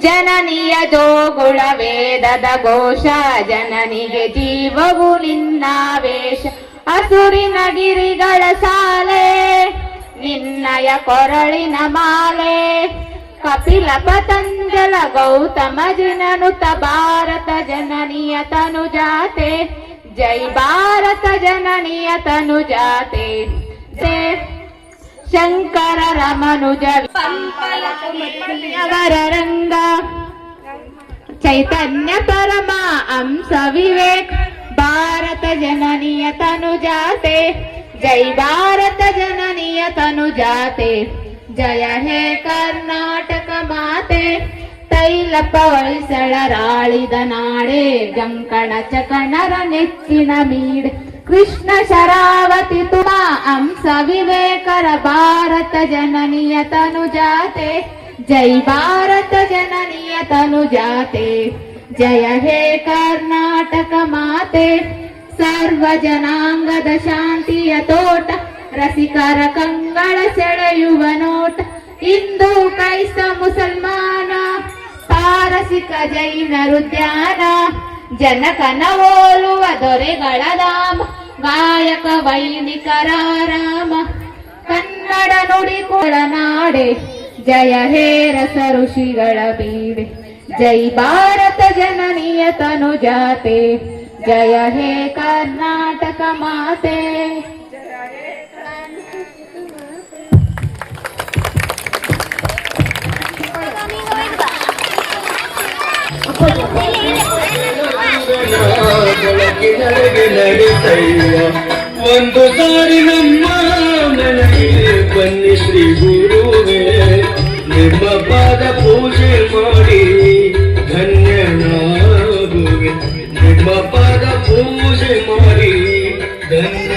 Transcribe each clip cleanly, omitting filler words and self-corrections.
ಜನನಿಯ ಜೋಗುಳ ವೇದದ ಘೋಷ, ಜನನಿಗೆ ಜೀವವು ನಿನ್ನಾವೇಶ. ಹಸುರಿನ ಗಿರಿಗಳ ಸಾಲೆ, ನಿನ್ನಯ ಕೊರಳಿನ ಮಾಲೆ. ಕಪಿಲ ಪತಂಜಲ ಗೌತಮ ಜಿನನುತ ಭಾರತ ಜನನಿಯ ತನುಜಾತೆ. ಜೈ ಭಾರತ ಜನನಿಯ ತನುಜಾತೆ. ಶಂಕರ ರಮನುಜ ಅವರ ರಂಗ, ಚೈತನ್ಯ ಪರಮ ಅಂಶ ವಿವೇಕ್. ಭಾರತ ಜನನಿಯ ತನುಜಾತೆ. ಜೈ ಭಾರತ ಜನನಿಯ ತನುಜಾತೆ. ಜಯ ಹೇ ಕರ್ನಾಟಕ ಮಾತೆ. ತೈಲಪ ಹೊಯ್ಸಳರಾಳಿದ ನಾಡೆ, ಜಂಕಣ ಚಕಣರ ನೆಚ್ಚಿನ ಮೀಡೆ. ಕೃಷ್ಣ ಶರಾವತಿ ತುಮ ಅಂಶ ವಿವೇಕರ. ಭಾರತ ಜನನಿಯ ತನುಜಾತೆ. ಜೈ ಭಾರತ ಜನನಿಯ ತನುಜಾತೆ. ಜಯ ಹೇ ಕರ್ನಾಟಕ ಮಾತೆ. ಸರ್ವ ಜನಾಂಗದ ಶಾಂತಿಯ ತೋಟ, ರಸಿಕರ ಕಂಗಳ ಸೆಳೆಯುವ ನೋಟ. ಹಿಂದೂ ಕ್ರೈಸ್ತ ಮುಸಲ್ಮಾನ, ಪಾರಸಿಕ ಜೈನರು ಧ್ಯಾನ. ಜನಕನ ಓಲುವ ದೊರೆಗಳ ಧಾಮ, ಗಾಯಕ ವೈಣಿಕರ ರಾಮ. ಕನ್ನಡ ನುಡಿಗಳ ನಾಡೆ, ಜಯ ಹೇ ರಸ ಋಷಿಗಳ ಬೀಡೆ. ಜೈ ಭಾರತ ಜನನಿಯ ತನುಜಾತೆ. ಜಯ ಹೇ ಕರ್ನಾಟಕ ಮಾತೆ. ಬೆಳಕಿನೊಳಗೆ ನಡಿತಯ್ಯ, ಒಂದು ಸಾರಿ ನಮ್ಮ ಮನೆಗೆ ಬನ್ನಿ ಶ್ರೀ ಗುರುವೇ. ನಿಮ್ಮ ಪಾದ ಪೂಜೆ ಮಾಡಿ ಧನ್ಯನಾಗುವೆ. ನಿಮ್ಮ ಪಾದ ಪೂಜೆ ಮಾಡಿ ಧನ್ಯ.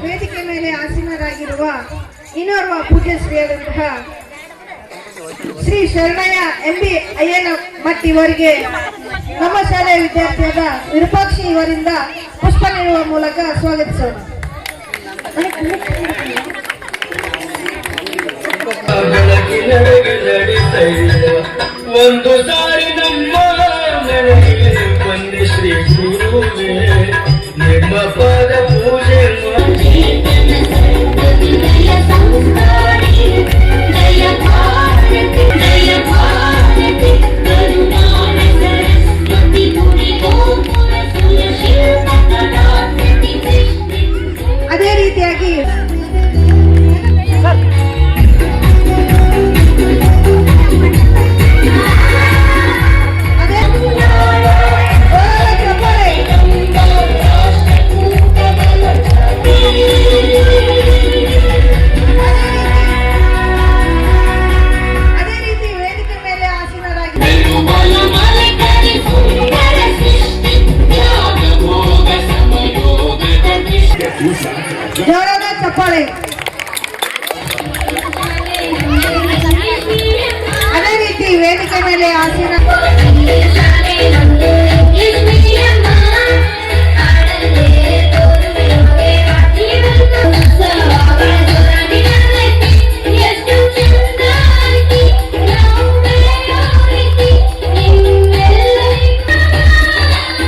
ವೇದಿಕೆ ಮೇಲೆ ಆಸೀನರಾಗಿರುವ ಇನ್ನೋರ್ವ ಪೂಜ್ಯ ಶ್ರೀಯಾದಂತಹ ಶ್ರೀ ಶರಣಯ್ಯ MB ಅಯ್ಯನ ಮಠ್ ಇವರಿಗೆ ನಮ್ಮ ಶಾಲೆಯ ವಿದ್ಯಾರ್ಥಿಯಾದ ವಿರೂಪಾಕ್ಷಿ ಇವರಿಂದ ಪುಷ್ಪ ನೀಡುವ ಮೂಲಕ ಸ್ವಾಗತಿಸೋಣ. ಬೆಳಕಿನೊಳಗೆ ನಡಿತಯ್ಯ, ಒಂದು ಸಾರಿ ನಮ್ಮ ಮನೆಗೆ ಬನ್ನಿ ಶ್ರೀ ಗುರುವೇ. ನಿಮ್ಮ ಪಾದ ಪೂಜೆ ಮಾಡಿ ಅದೇ ರೀತಿಯಾಗಿ ಜೋರಾದ ಚಪ್ಪಾಳೆ. ಅದೇ ರೀತಿ ವೇದಿಕೆ ಮೇಲೆ ಆಸೀನ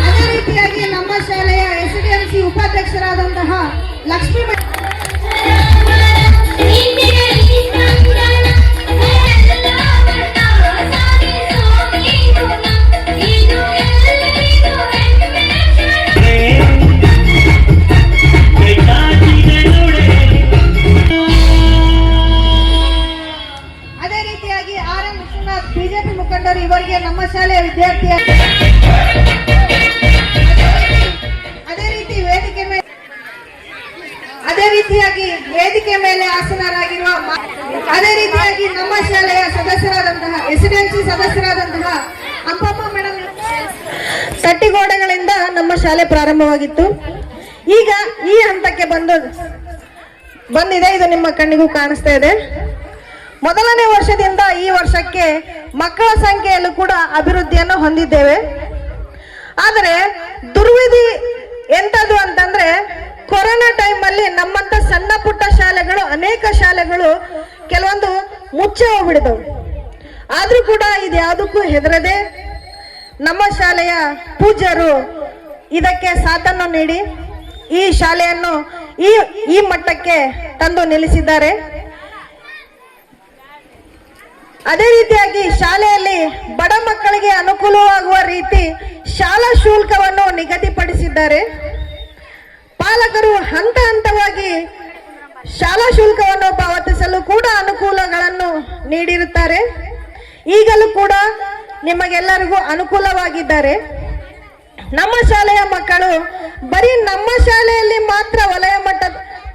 ಅದೇ ರೀತಿಯಾಗಿ ನಮ್ಮ ಶಾಲೆಯ SDLC ಉಪಾಧ್ಯಕ್ಷರಾದಂತಹ ಲಕ್ಷ್ಮೀ ಅದೇ ರೀತಿಯಾಗಿ RM ವಿಶ್ವನಾಥ್ BJP ಮುಖಂಡರು ಇವರಿಗೆ ನಮ್ಮ ಶಾಲೆಯ ವಿದ್ಯಾರ್ಥಿಯ ಅದೇ ರೀತಿಯಾಗಿ ವೇದಿಕೆ ಮೇಲೆ ಆಸೀನರಾಗಿರುವ ಅದೇ ರೀತಿಯಾಗಿ ನಮ್ಮ ಶಾಲೆಯ ಸದಸ್ಯರಾದಂತಹ SDLC ಸದಸ್ಯರಾದಂತಹ ಅಂಪಮ್ಮ ಮೇಡಮ್ ತಟ್ಟಿಗೋಡೆಗಳಿಂದ ನಮ್ಮ ಶಾಲೆ ಪ್ರಾರಂಭವಾಗಿತ್ತು. ಈಗ ಈ ಹಂತಕ್ಕೆ ಬಂದಿದೆ. ಇದು ನಿಮ್ಮ ಕಣ್ಣಿಗೂ ಕಾಣಿಸ್ತಾ ಇದೆ. ಮೊದಲನೇ ವರ್ಷದಿಂದ ಈ ವರ್ಷಕ್ಕೆ ಮಕ್ಕಳ ಸಂಖ್ಯೆಯಲ್ಲೂ ಕೂಡ ಅಭಿವೃದ್ಧಿಯನ್ನು ಹೊಂದಿದ್ದೇವೆ. ಆದರೆ ದುರ್ವಿಧಿ ಎಂತದ್ದು ಅಂತಂದ್ರೆ, ಕೊರೋನಾ ಟೈಮ್ ಅಲ್ಲಿ ನಮ್ಮಂತ ಸಣ್ಣ ಪುಟ್ಟ ಶಾಲೆಗಳು, ಅನೇಕ ಶಾಲೆಗಳು ಕೆಲವೊಂದು ಮುಚ್ಚಿ ಹೋಗ್ಬಿಡಿದವು. ಆದ್ರೂ ಕೂಡ ಇದ್ಯಾವುದಕ್ಕೂ ಹೆದರದೆ ನಮ್ಮ ಶಾಲೆಯ ಪೂಜ್ಯರು ಇದಕ್ಕೆ ಸಾಥನ್ನು ನೀಡಿ ಈ ಶಾಲೆಯನ್ನು ಈ ಮಟ್ಟಕ್ಕೆ ತಂದು ನಿಲ್ಲಿಸಿದ್ದಾರೆ. ಅದೇ ರೀತಿಯಾಗಿ ಶಾಲೆಯಲ್ಲಿ ಬಡ ಮಕ್ಕಳಿಗೆ ಅನುಕೂಲವಾಗುವ ರೀತಿ ಶಾಲಾ ಶುಲ್ಕವನ್ನು ನಿಗದಿಪಡಿಸಿದ್ದಾರೆ. ಪಾಲಕರು ಹಂತ ಹಂತವಾಗಿ ಶಾಲಾ ಶುಲ್ಕವನ್ನು ಪಾವತಿಸಲು ಕೂಡ ಅನುಕೂಲಗಳನ್ನು ನೀಡಿರುತ್ತಾರೆ. ಈಗಲೂ ಕೂಡ ನಿಮಗೆಲ್ಲರಿಗೂ ಅನುಕೂಲವಾಗಿದ್ದಾರೆ. ನಮ್ಮ ಶಾಲೆಯ ಮಕ್ಕಳು ಬರೀ ನಮ್ಮ ಶಾಲೆಯಲ್ಲಿ ಮಾತ್ರ ವಲಯ ಮಟ್ಟ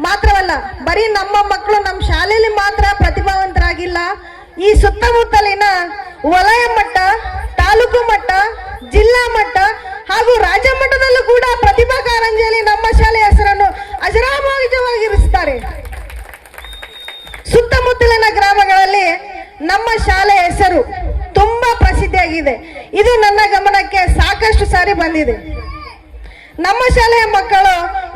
ಮಾತ್ರವಲ್ಲ, ಬರೀ ನಮ್ಮ ಮಕ್ಕಳು ನಮ್ಮ ಶಾಲೆಯಲ್ಲಿ ಮಾತ್ರ ಪ್ರತಿಭಾವಂತರಾಗಿಲ್ಲ, ಈ ಸುತ್ತಮುತ್ತಲಿನ ವಲಯ ಮಟ್ಟ, ತಾಲೂಕು ಮಟ್ಟ, ಜಿಲ್ಲಾ ಮಟ್ಟ ಹಾಗೂ ರಾಜ್ಯ ಮಟ್ಟದಲ್ಲೂ ಕೂಡ ಪ್ರತಿಭಾ ಕಾರಂಜಿಯಲ್ಲಿ ನಮ್ಮ ಶಾಲೆಯ ಹೆಸರನ್ನು ಅಜರಾಮರವಾಗಿರಿಸುತ್ತಾರೆ. ಸುತ್ತಮುತ್ತಲಿನ ಗ್ರಾಮಗಳಲ್ಲಿ ನಮ್ಮ ಶಾಲೆ ಹೆಸರು ತುಂಬಾ ಪ್ರಸಿದ್ಧಿಯಾಗಿದೆ. ಇದು ನನ್ನ ಗಮನಕ್ಕೆ ಸಾಕಷ್ಟು ಸಾರಿ ಬಂದಿದೆ. ನಮ್ಮ ಶಾಲೆಯ ಮಕ್ಕಳು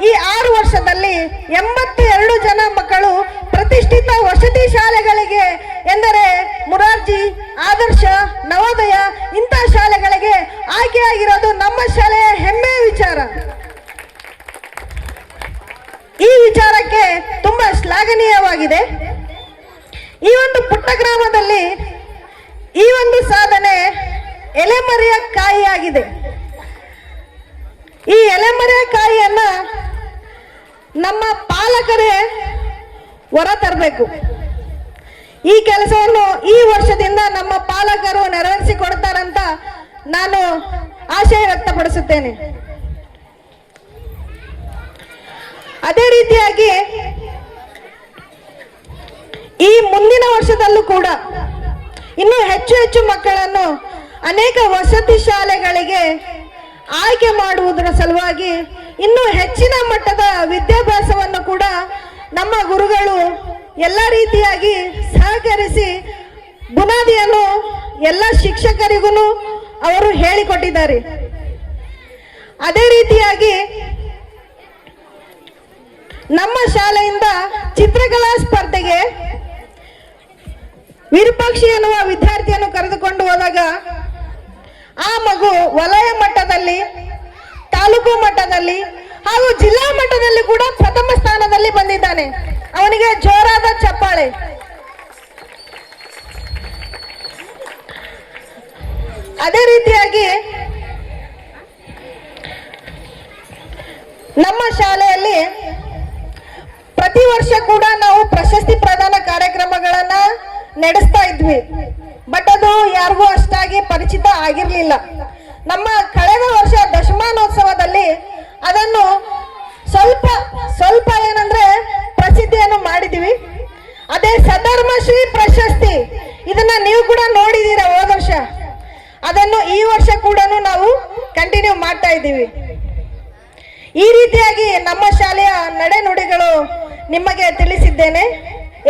ಈ 6 ವರ್ಷದಲ್ಲಿ 82 ಜನ ಮಕ್ಕಳು ಪ್ರತಿಷ್ಠಿತ ವಸತಿ ಶಾಲೆಗಳಿಗೆ ಎಂದರೆ ಮುರಾರ್ಜಿ, ಆದರ್ಶ, ನವೋದಯ ಇಂಥ ಶಾಲೆಗಳಿಗೆ ಆಯ್ಕೆಯಾಗಿರೋದು ನಮ್ಮ ಶಾಲೆಯ ಹೆಮ್ಮೆಯ ವಿಚಾರ. ಈ ವಿಚಾರಕ್ಕೆ ತುಂಬಾ ಶ್ಲಾಘನೀಯವಾಗಿದೆ. ಈ ಒಂದು ಪುಟ್ಟ ಗ್ರಾಮದಲ್ಲಿ ಈ ಒಂದು ಸಾಧನೆ ಎಲೆಮರೆಯ ಕಾಯಿಯಾಗಿದೆ. ಈ ಎಲೆಮರೆಯ ಕಾಯಿಯನ್ನ ನಮ್ಮ ಪಾಲಕರೇ ಹೊರ ತರಬೇಕು. ಈ ಕೆಲಸವನ್ನು ಈ ವರ್ಷದಿಂದ ನಮ್ಮ ಪಾಲಕರು ನೆರವೇರಿಸಿಕೊಡ್ತಾರಂತ ನಾನು ಆಶಯ ವ್ಯಕ್ತಪಡಿಸುತ್ತೇನೆ. ಅದೇ ರೀತಿಯಾಗಿ ಈ ಮುಂದಿನ ವರ್ಷದಲ್ಲೂ ಕೂಡ ಇನ್ನೂ ಹೆಚ್ಚು ಹೆಚ್ಚು ಮಕ್ಕಳನ್ನು ಅನೇಕ ವಸತಿ ಶಾಲೆಗಳಿಗೆ ಆಯ್ಕೆ ಮಾಡುವುದರ ಸಲುವಾಗಿ ಇನ್ನೂ ಹೆಚ್ಚಿನ ಮಟ್ಟದ ವಿದ್ಯಾಭ್ಯಾಸವನ್ನು ಕೂಡ ನಮ್ಮ ಗುರುಗಳು ಎಲ್ಲ ರೀತಿಯಾಗಿ ಸಹಕರಿಸಿ ಬುನಾದಿಯನ್ನು ಎಲ್ಲ ಶಿಕ್ಷಕರಿಗೂ ಅವರು ಹೇಳಿಕೊಟ್ಟಿದ್ದಾರೆ. ಅದೇ ರೀತಿಯಾಗಿ ನಮ್ಮ ಶಾಲೆಯಿಂದ ಚಿತ್ರಕಲಾ ಸ್ಪರ್ಧೆಗೆ ವಿರೂಪಾಕ್ಷಿ ಎನ್ನುವ ವಿದ್ಯಾರ್ಥಿಯನ್ನು ಕರೆದುಕೊಂಡು ಹೋದಾಗ ಆ ಮಗು ವಲಯ ಮಟ್ಟದಲ್ಲಿ, ತಾಲೂಕು ಮಟ್ಟದಲ್ಲಿ ಹಾಗೂ ಜಿಲ್ಲಾ ಮಟ್ಟದಲ್ಲಿ ಕೂಡ ಪ್ರಥಮ ಸ್ಥಾನದಲ್ಲಿ ಬಂದಿದ್ದಾನೆ. ಅವನಿಗೆ ಜೋರಾದ ಚಪ್ಪಾಳೆ. ಅದೇ ರೀತಿಯಾಗಿ ನಮ್ಮ ಶಾಲೆಯಲ್ಲಿ ಪ್ರತಿ ವರ್ಷ ಕೂಡ ನಾವು ಪ್ರಶಸ್ತಿ ಪ್ರದಾನ ಕಾರ್ಯಕ್ರಮಗಳನ್ನ ನಡೆಸ್ತಾ ಇದ್ವಿ. ಬಟ್ ಅದು ಯಾರಿಗೂ ಅಷ್ಟಾಗಿ ಪರಿಚಿತ ಆಗಿರ್ಲಿಲ್ಲ. ನಮ್ಮ ಕಳೆದ ವರ್ಷ ದಶಮಾನೋತ್ಸವದಲ್ಲಿ ಅದನ್ನು ಸ್ವಲ್ಪ ಏನಂದ್ರೆ ಪ್ರಸಿದ್ಧಿಯನ್ನು ಮಾಡಿದ್ವಿ. ಅದೇ ಸಧರ್ಮಶ್ರೀ ಪ್ರಶಸ್ತಿ, ಇದನ್ನ ನೀವು ಕೂಡ ನೋಡಿದೀರ ಹೋದ ವರ್ಷ. ಅದನ್ನು ಈ ವರ್ಷ ಕೂಡ ನಾವು ಕಂಟಿನ್ಯೂ ಮಾಡ್ತಾ ಇದ್ದೀವಿ. ಈ ರೀತಿಯಾಗಿ ನಮ್ಮ ಶಾಲೆಯ ನಡೆನುಡಿಗಳು ನಿಮಗೆ ತಿಳಿಸಿದ್ದೇನೆ.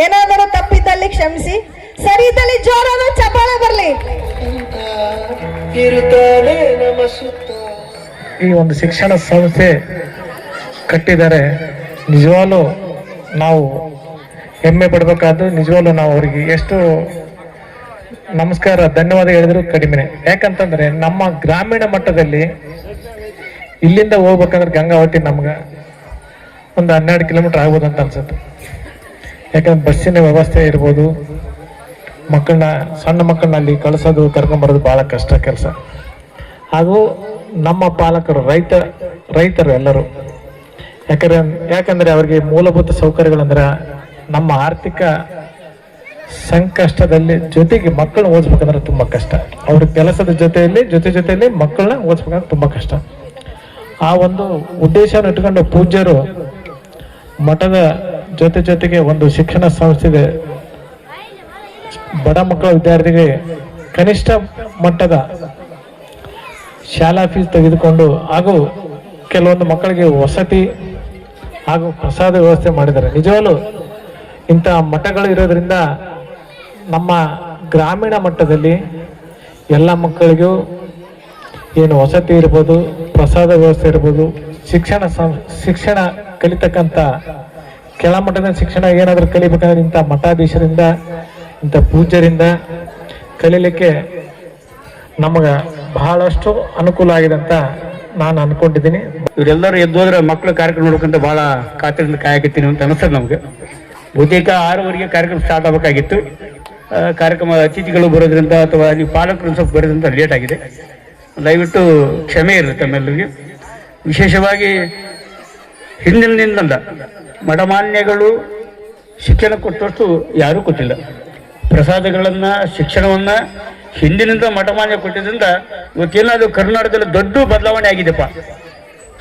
ಏನಾದರೂ ತಪ್ಪಿದ್ದಲ್ಲಿ ಕ್ಷಮಿಸಿ, ಸರಿ ಇದ್ದಲ್ಲಿ ಜೋರಾದ ಚಪ್ಪಾಳೆ ಬರಲಿ. ಈ ಒಂದು ಶಿಕ್ಷಣ ಸಂಸ್ಥೆ ಕಟ್ಟಿದರೆ ನಿಜವಾಗ್ಲೂ ನಾವು ಹೆಮ್ಮೆ ಪಡಬೇಕಾದ್ದು. ನಿಜವಾಗ್ಲೂ ನಾವು ಅವರಿಗೆ ಎಷ್ಟು ನಮಸ್ಕಾರ, ಧನ್ಯವಾದ ಹೇಳಿದ್ರು ಕಡಿಮೆನೆ. ಯಾಕಂತಂದ್ರೆ ನಮ್ಮ ಗ್ರಾಮೀಣ ಮಟ್ಟದಲ್ಲಿ ಇಲ್ಲಿಂದ ಹೋಗ್ಬೇಕಂದ್ರೆ ಗಂಗಾವತಿ ನಮ್ಗೆ ಒಂದು 12 ಕಿಲೋಮೀಟರ್ ಆಗ್ಬೋದು ಅಂತ ಅನ್ಸುತ್ತೆ. ಯಾಕಂದ್ರೆ ಬಸ್ಸಿನ ವ್ಯವಸ್ಥೆ ಇರ್ಬೋದು, ಮಕ್ಕಳನ್ನ, ಸಣ್ಣ ಮಕ್ಕಳನ್ನ ಅಲ್ಲಿ ಕಳಿಸೋದು ಕರ್ಕೊಂಬರೋದು ಬಹಳ ಕಷ್ಟ ಕೆಲಸ. ಹಾಗೂ ನಮ್ಮ ಪಾಲಕರು ರೈತರು ಎಲ್ಲರೂ. ಯಾಕಂದ್ರೆ ಅವ್ರಿಗೆ ಮೂಲಭೂತ ಸೌಕರ್ಯಗಳಂದ್ರೆ ನಮ್ಮ ಆರ್ಥಿಕ ಸಂಕಷ್ಟದಲ್ಲಿ ಜೊತೆಗೆ ಮಕ್ಕಳನ್ನ ಓದಿಸ್ಬೇಕಂದ್ರೆ ತುಂಬಾ ಕಷ್ಟ. ಅವ್ರ ಕೆಲಸದ ಜೊತೆಯಲ್ಲಿ ಮಕ್ಕಳನ್ನ ಓದಿಸ್ಬೇಕಂದ್ರೆ ತುಂಬಾ ಕಷ್ಟ. ಆ ಒಂದು ಉದ್ದೇಶವನ್ನು ಇಟ್ಕೊಂಡು ಪೂಜ್ಯರು ಮಠದ ಜೊತೆಗೆ ಒಂದು ಶಿಕ್ಷಣ ಸಂಸ್ಥೆಗೆ ಬಡ ಮಕ್ಕಳ ವಿದ್ಯಾರ್ಥಿಗೆ ಕನಿಷ್ಠ ಮಟ್ಟದ ಶಾಲಾ ಫೀಸ್ ತೆಗೆದುಕೊಂಡು ಹಾಗೂ ಕೆಲವೊಂದು ಮಕ್ಕಳಿಗೆ ವಸತಿ ಹಾಗೂ ಪ್ರಸಾದ ವ್ಯವಸ್ಥೆ ಮಾಡಿದ್ದಾರೆ. ನಿಜವಾಗ್ಲೂ ಇಂಥ ಮಠಗಳು ಇರೋದ್ರಿಂದ ನಮ್ಮ ಗ್ರಾಮೀಣ ಮಟ್ಟದಲ್ಲಿ ಎಲ್ಲ ಮಕ್ಕಳಿಗೂ ಏನು ವಸತಿ ಇರ್ಬೋದು, ಪ್ರಸಾದ ವ್ಯವಸ್ಥೆ ಇರ್ಬೋದು, ಶಿಕ್ಷಣ ಕಲಿತಕ್ಕಂಥ ಕೆಳಮಟ್ಟದ ಶಿಕ್ಷಣ ಏನಾದರೂ ಕಲಿಬೇಕಂದ್ರೆ ಇಂಥ ಮಠಾಧೀಶರಿಂದ, ಇಂಥ ಪೂಜ್ಯರಿಂದ ಕಲೀಲಿಕ್ಕೆ ನಮಗೆ ಬಹಳಷ್ಟು ಅನುಕೂಲ ಆಗಿದೆ ಅಂತ ನಾನು ಅನ್ಕೊಂಡಿದ್ದೀನಿ. ಇವರೆಲ್ಲರೂ ಎದ್ದೋದ್ರೆ ಮಕ್ಕಳ ಕಾರ್ಯಕ್ರಮ ನೋಡ್ಕೊಂತ ಭಾಳ ಕಾತರದಿಂದ ಕಾಯಕತ್ತೀನಿ ಅಂತ ಅನಿಸ್ತದೆ ನಮ್ಗೆ. ಬಹುತೇಕ 6:15 ಕಾರ್ಯಕ್ರಮ ಸ್ಟಾರ್ಟ್ ಆಗಬೇಕಾಗಿತ್ತು. ಕಾರ್ಯಕ್ರಮ ಅತಿಥಿಗಳು ಬರೋದ್ರಿಂದ ಅಥವಾ ನೀವು ಪಾಲಕರು ಸ್ವಲ್ಪ ಬರೋದ್ರಿಂದ ಲೇಟ್ ಆಗಿದೆ. ದಯವಿಟ್ಟು ಕ್ಷಮೆ ಇರುತ್ತೆ ತಮ್ಮೆಲ್ಲರಿಗೆ. ವಿಶೇಷವಾಗಿ ಹಿಂದಿನಿಂದ ಮಠಮಾನ್ಯಗಳು ಶಿಕ್ಷಣ ಕೊಟ್ಟಷ್ಟು ಯಾರೂ ಕೊಟ್ಟಿಲ್ಲ. ಪ್ರಸಾದಗಳನ್ನು ಶಿಕ್ಷಣವನ್ನು ಹಿಂದಿನಿಂದ ಮಠಮಾನ್ಯ ಕೊಟ್ಟಿದ್ದರಿಂದ ಇವತ್ತೇನಾದರೂ ಕರ್ನಾಟಕದಲ್ಲಿ ದೊಡ್ಡ ಬದಲಾವಣೆ ಆಗಿದೆಪ್ಪ,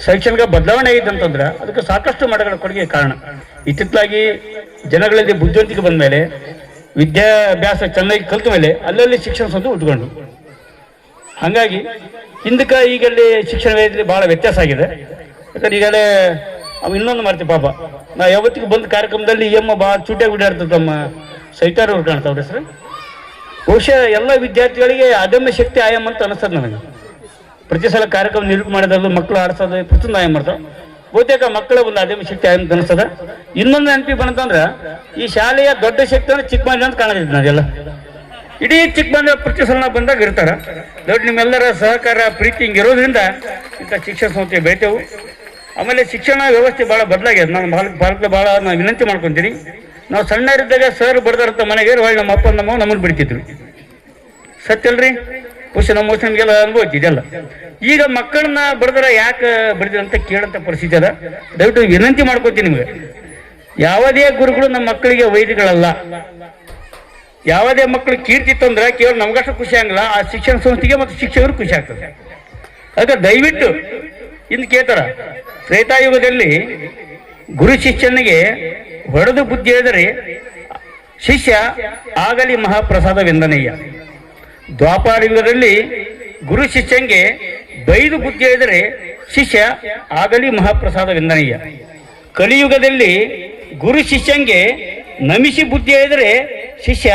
ಶೈಕ್ಷಣಿಕ ಬದಲಾವಣೆ ಆಗಿದೆ ಅಂತಂದ್ರೆ ಅದಕ್ಕೆ ಸಾಕಷ್ಟು ಮಠಗಳ ಕೊಡುಗೆ ಕಾರಣ. ಇತ್ತಿತ್ತಲಾಗಿ ಜನಗಳಲ್ಲಿ ಬುದ್ಧಿವಂತಿಕೆ ಬಂದ ಮೇಲೆ, ವಿದ್ಯಾಭ್ಯಾಸ ಚೆನ್ನಾಗಿ ಕಲಿತ ಮೇಲೆ ಅಲ್ಲಲ್ಲಿ ಶಿಕ್ಷಣ ಸಂಸ್ಥೆ ಉಟ್ಕೊಂಡು, ಹಾಗಾಗಿ ಹಿಂದಕ್ಕೆ ಈಗಲ್ಲಿ ಶಿಕ್ಷಣ ವ್ಯವಸ್ಥೆಯಲ್ಲಿ ಭಾಳ ವ್ಯತ್ಯಾಸ ಆಗಿದೆ. ಯಾಕಂದ್ರೆ ಈಗಲೇ ಅವು ಇನ್ನೊಂದು ಮಾಡ್ತೀವಿ ಪಾಪ, ನಾ ಯಾವತ್ತಿಗೆ ಬಂದ ಕಾರ್ಯಕ್ರಮದಲ್ಲಿ ಭಾಳ ಚೂಟಿಯಾಗಿ ಓಡಾಡ್ತದೆ ತಮ್ಮ ಸೈತಾರ ಅವ್ರು ಕಾಣ್ತಾವ್ರೆ ಹೆಸರು. ಬಹುಶಃ ಎಲ್ಲ ವಿದ್ಯಾರ್ಥಿಗಳಿಗೆ ಅದಮ್ಯ ಶಕ್ತಿ ಆಯಾಮ ಅಂತ ಅನಿಸ್ತದೆ ನನಗೆ. ಪ್ರತಿ ಸಲ ಕಾರ್ಯಕ್ರಮ ನಿರೂಪಣೆ ಮಾಡೋದು, ಮಕ್ಕಳು ಆಡಿಸೋದು ಪ್ರತಿಯೊಂದು ಆಯಾಮ ಮಾಡ್ತಾವೆ. ಬಹುತೇಕ ಮಕ್ಕಳ ಒಂದು ಅದಮ್ಯ ಶಕ್ತಿ ಆಯಾಮ ಅಂತ ಅನಿಸ್ತದೆ. ಇನ್ನೊಂದು ನೆನಪಿ ಬಂತಂದ್ರೆ ಈ ಶಾಲೆಯ ದೊಡ್ಡ ಶಕ್ತಿ ಅಂದ್ರೆ ಚಿಕ್ಕಮಂದಿ ಅಂತ ಕಾಣದಿತ್ತು ನಾವೆಲ್ಲ. ಇಡೀ ಚಿಕ್ಕಮಂದಿ ಪ್ರತಿ ಸಲ ಬಂದಾಗ ಇರ್ತಾರ. ದೊಡ್ಡ ನಿಮ್ಮೆಲ್ಲರ ಸಹಕಾರ ಪ್ರೀತಿ ಹಿಂಗಿರೋದ್ರಿಂದ ಇಂಥ ಶಿಕ್ಷಣ ಸಂಸ್ಥೆ ಬೆಳಿತೇವೆ. ಆಮೇಲೆ ಶಿಕ್ಷಣ ವ್ಯವಸ್ಥೆ ಭಾಳ ಬದಲಾಗ್ಯದ. ನಾನು ಭಾರತ ಭಾಳ ನಾನು ವಿನಂತಿ ಮಾಡ್ಕೊತೀನಿ. ನಾವು ಸಣ್ಣರಿದ್ದಾಗ ಸರ್ ಬಡ್ದಾರಂತ ಮನೆಗೆ ಹೊಳ್ಳಿ ನಮ್ಮ ಅಪ್ಪ ನಮ್ಮ ನಮ್ಮನ್ನು ಬಿಡ್ತಿದ್ರು. ಸತ್ಯಲ್ರಿ? ಬಹುಶಃ ನಮ್ಮ ವರ್ಷ ನಮಗೆಲ್ಲ ಅನುಭವ ಇದೆಲ್ಲ. ಈಗ ಮಕ್ಕಳನ್ನ ಬಡ್ದಾರ ಯಾಕೆ ಬಡಿದ್ರು ಅಂತ ಕೇಳಂತ ಪರಿಸ್ಥಿತಿ ಅದ. ದಯವಿಟ್ಟು ವಿನಂತಿ ಮಾಡ್ಕೊತೀನಿ ನಿಮಗೆ, ಯಾವುದೇ ಗುರುಗಳು ನಮ್ಮ ಮಕ್ಕಳಿಗೆ ವೈದ್ಯಗಳಲ್ಲ. ಯಾವುದೇ ಮಕ್ಕಳು ಕೀರ್ತಿ ತಂದ್ರೆ ಕೇವಲ ನಮಗಷ್ಟು ಖುಷಿ ಆಗಲ್ಲ, ಆ ಶಿಕ್ಷಣ ಸಂಸ್ಥೆಗೆ ಮತ್ತು ಶಿಕ್ಷಕರು ಖುಷಿ ಆಗ್ತದೆ. ಅದಕ್ಕೆ ದಯವಿಟ್ಟು ಇನ್ನು ಕೇಳ್ತಾರ, ತ್ರೇತಾಯುಗದಲ್ಲಿ ಗುರು ಶಿಷ್ಯನಿಗೆ ಹೊಡೆದು ಬುದ್ಧಿ ಹೇಳಿದರೆ ಶಿಷ್ಯ ಆಗಲಿ ಮಹಾಪ್ರಸಾದವೆಂದನಯ್ಯ. ದ್ವಾಪಾರ ಯುಗದಲ್ಲಿ ಗುರು ಶಿಷ್ಯಂಗೆ ಬೈದು ಬುದ್ಧಿ ಹೇಳಿದರೆ ಶಿಷ್ಯ ಆಗಲಿ ಮಹಾಪ್ರಸಾದವೆಂದನಯ್ಯ. ಕಲಿಯುಗದಲ್ಲಿ ಗುರು ಶಿಷ್ಯಂಗೆ ನಮಿಸಿ ಬುದ್ಧಿ ಹೇಳಿದರೆ ಶಿಷ್ಯ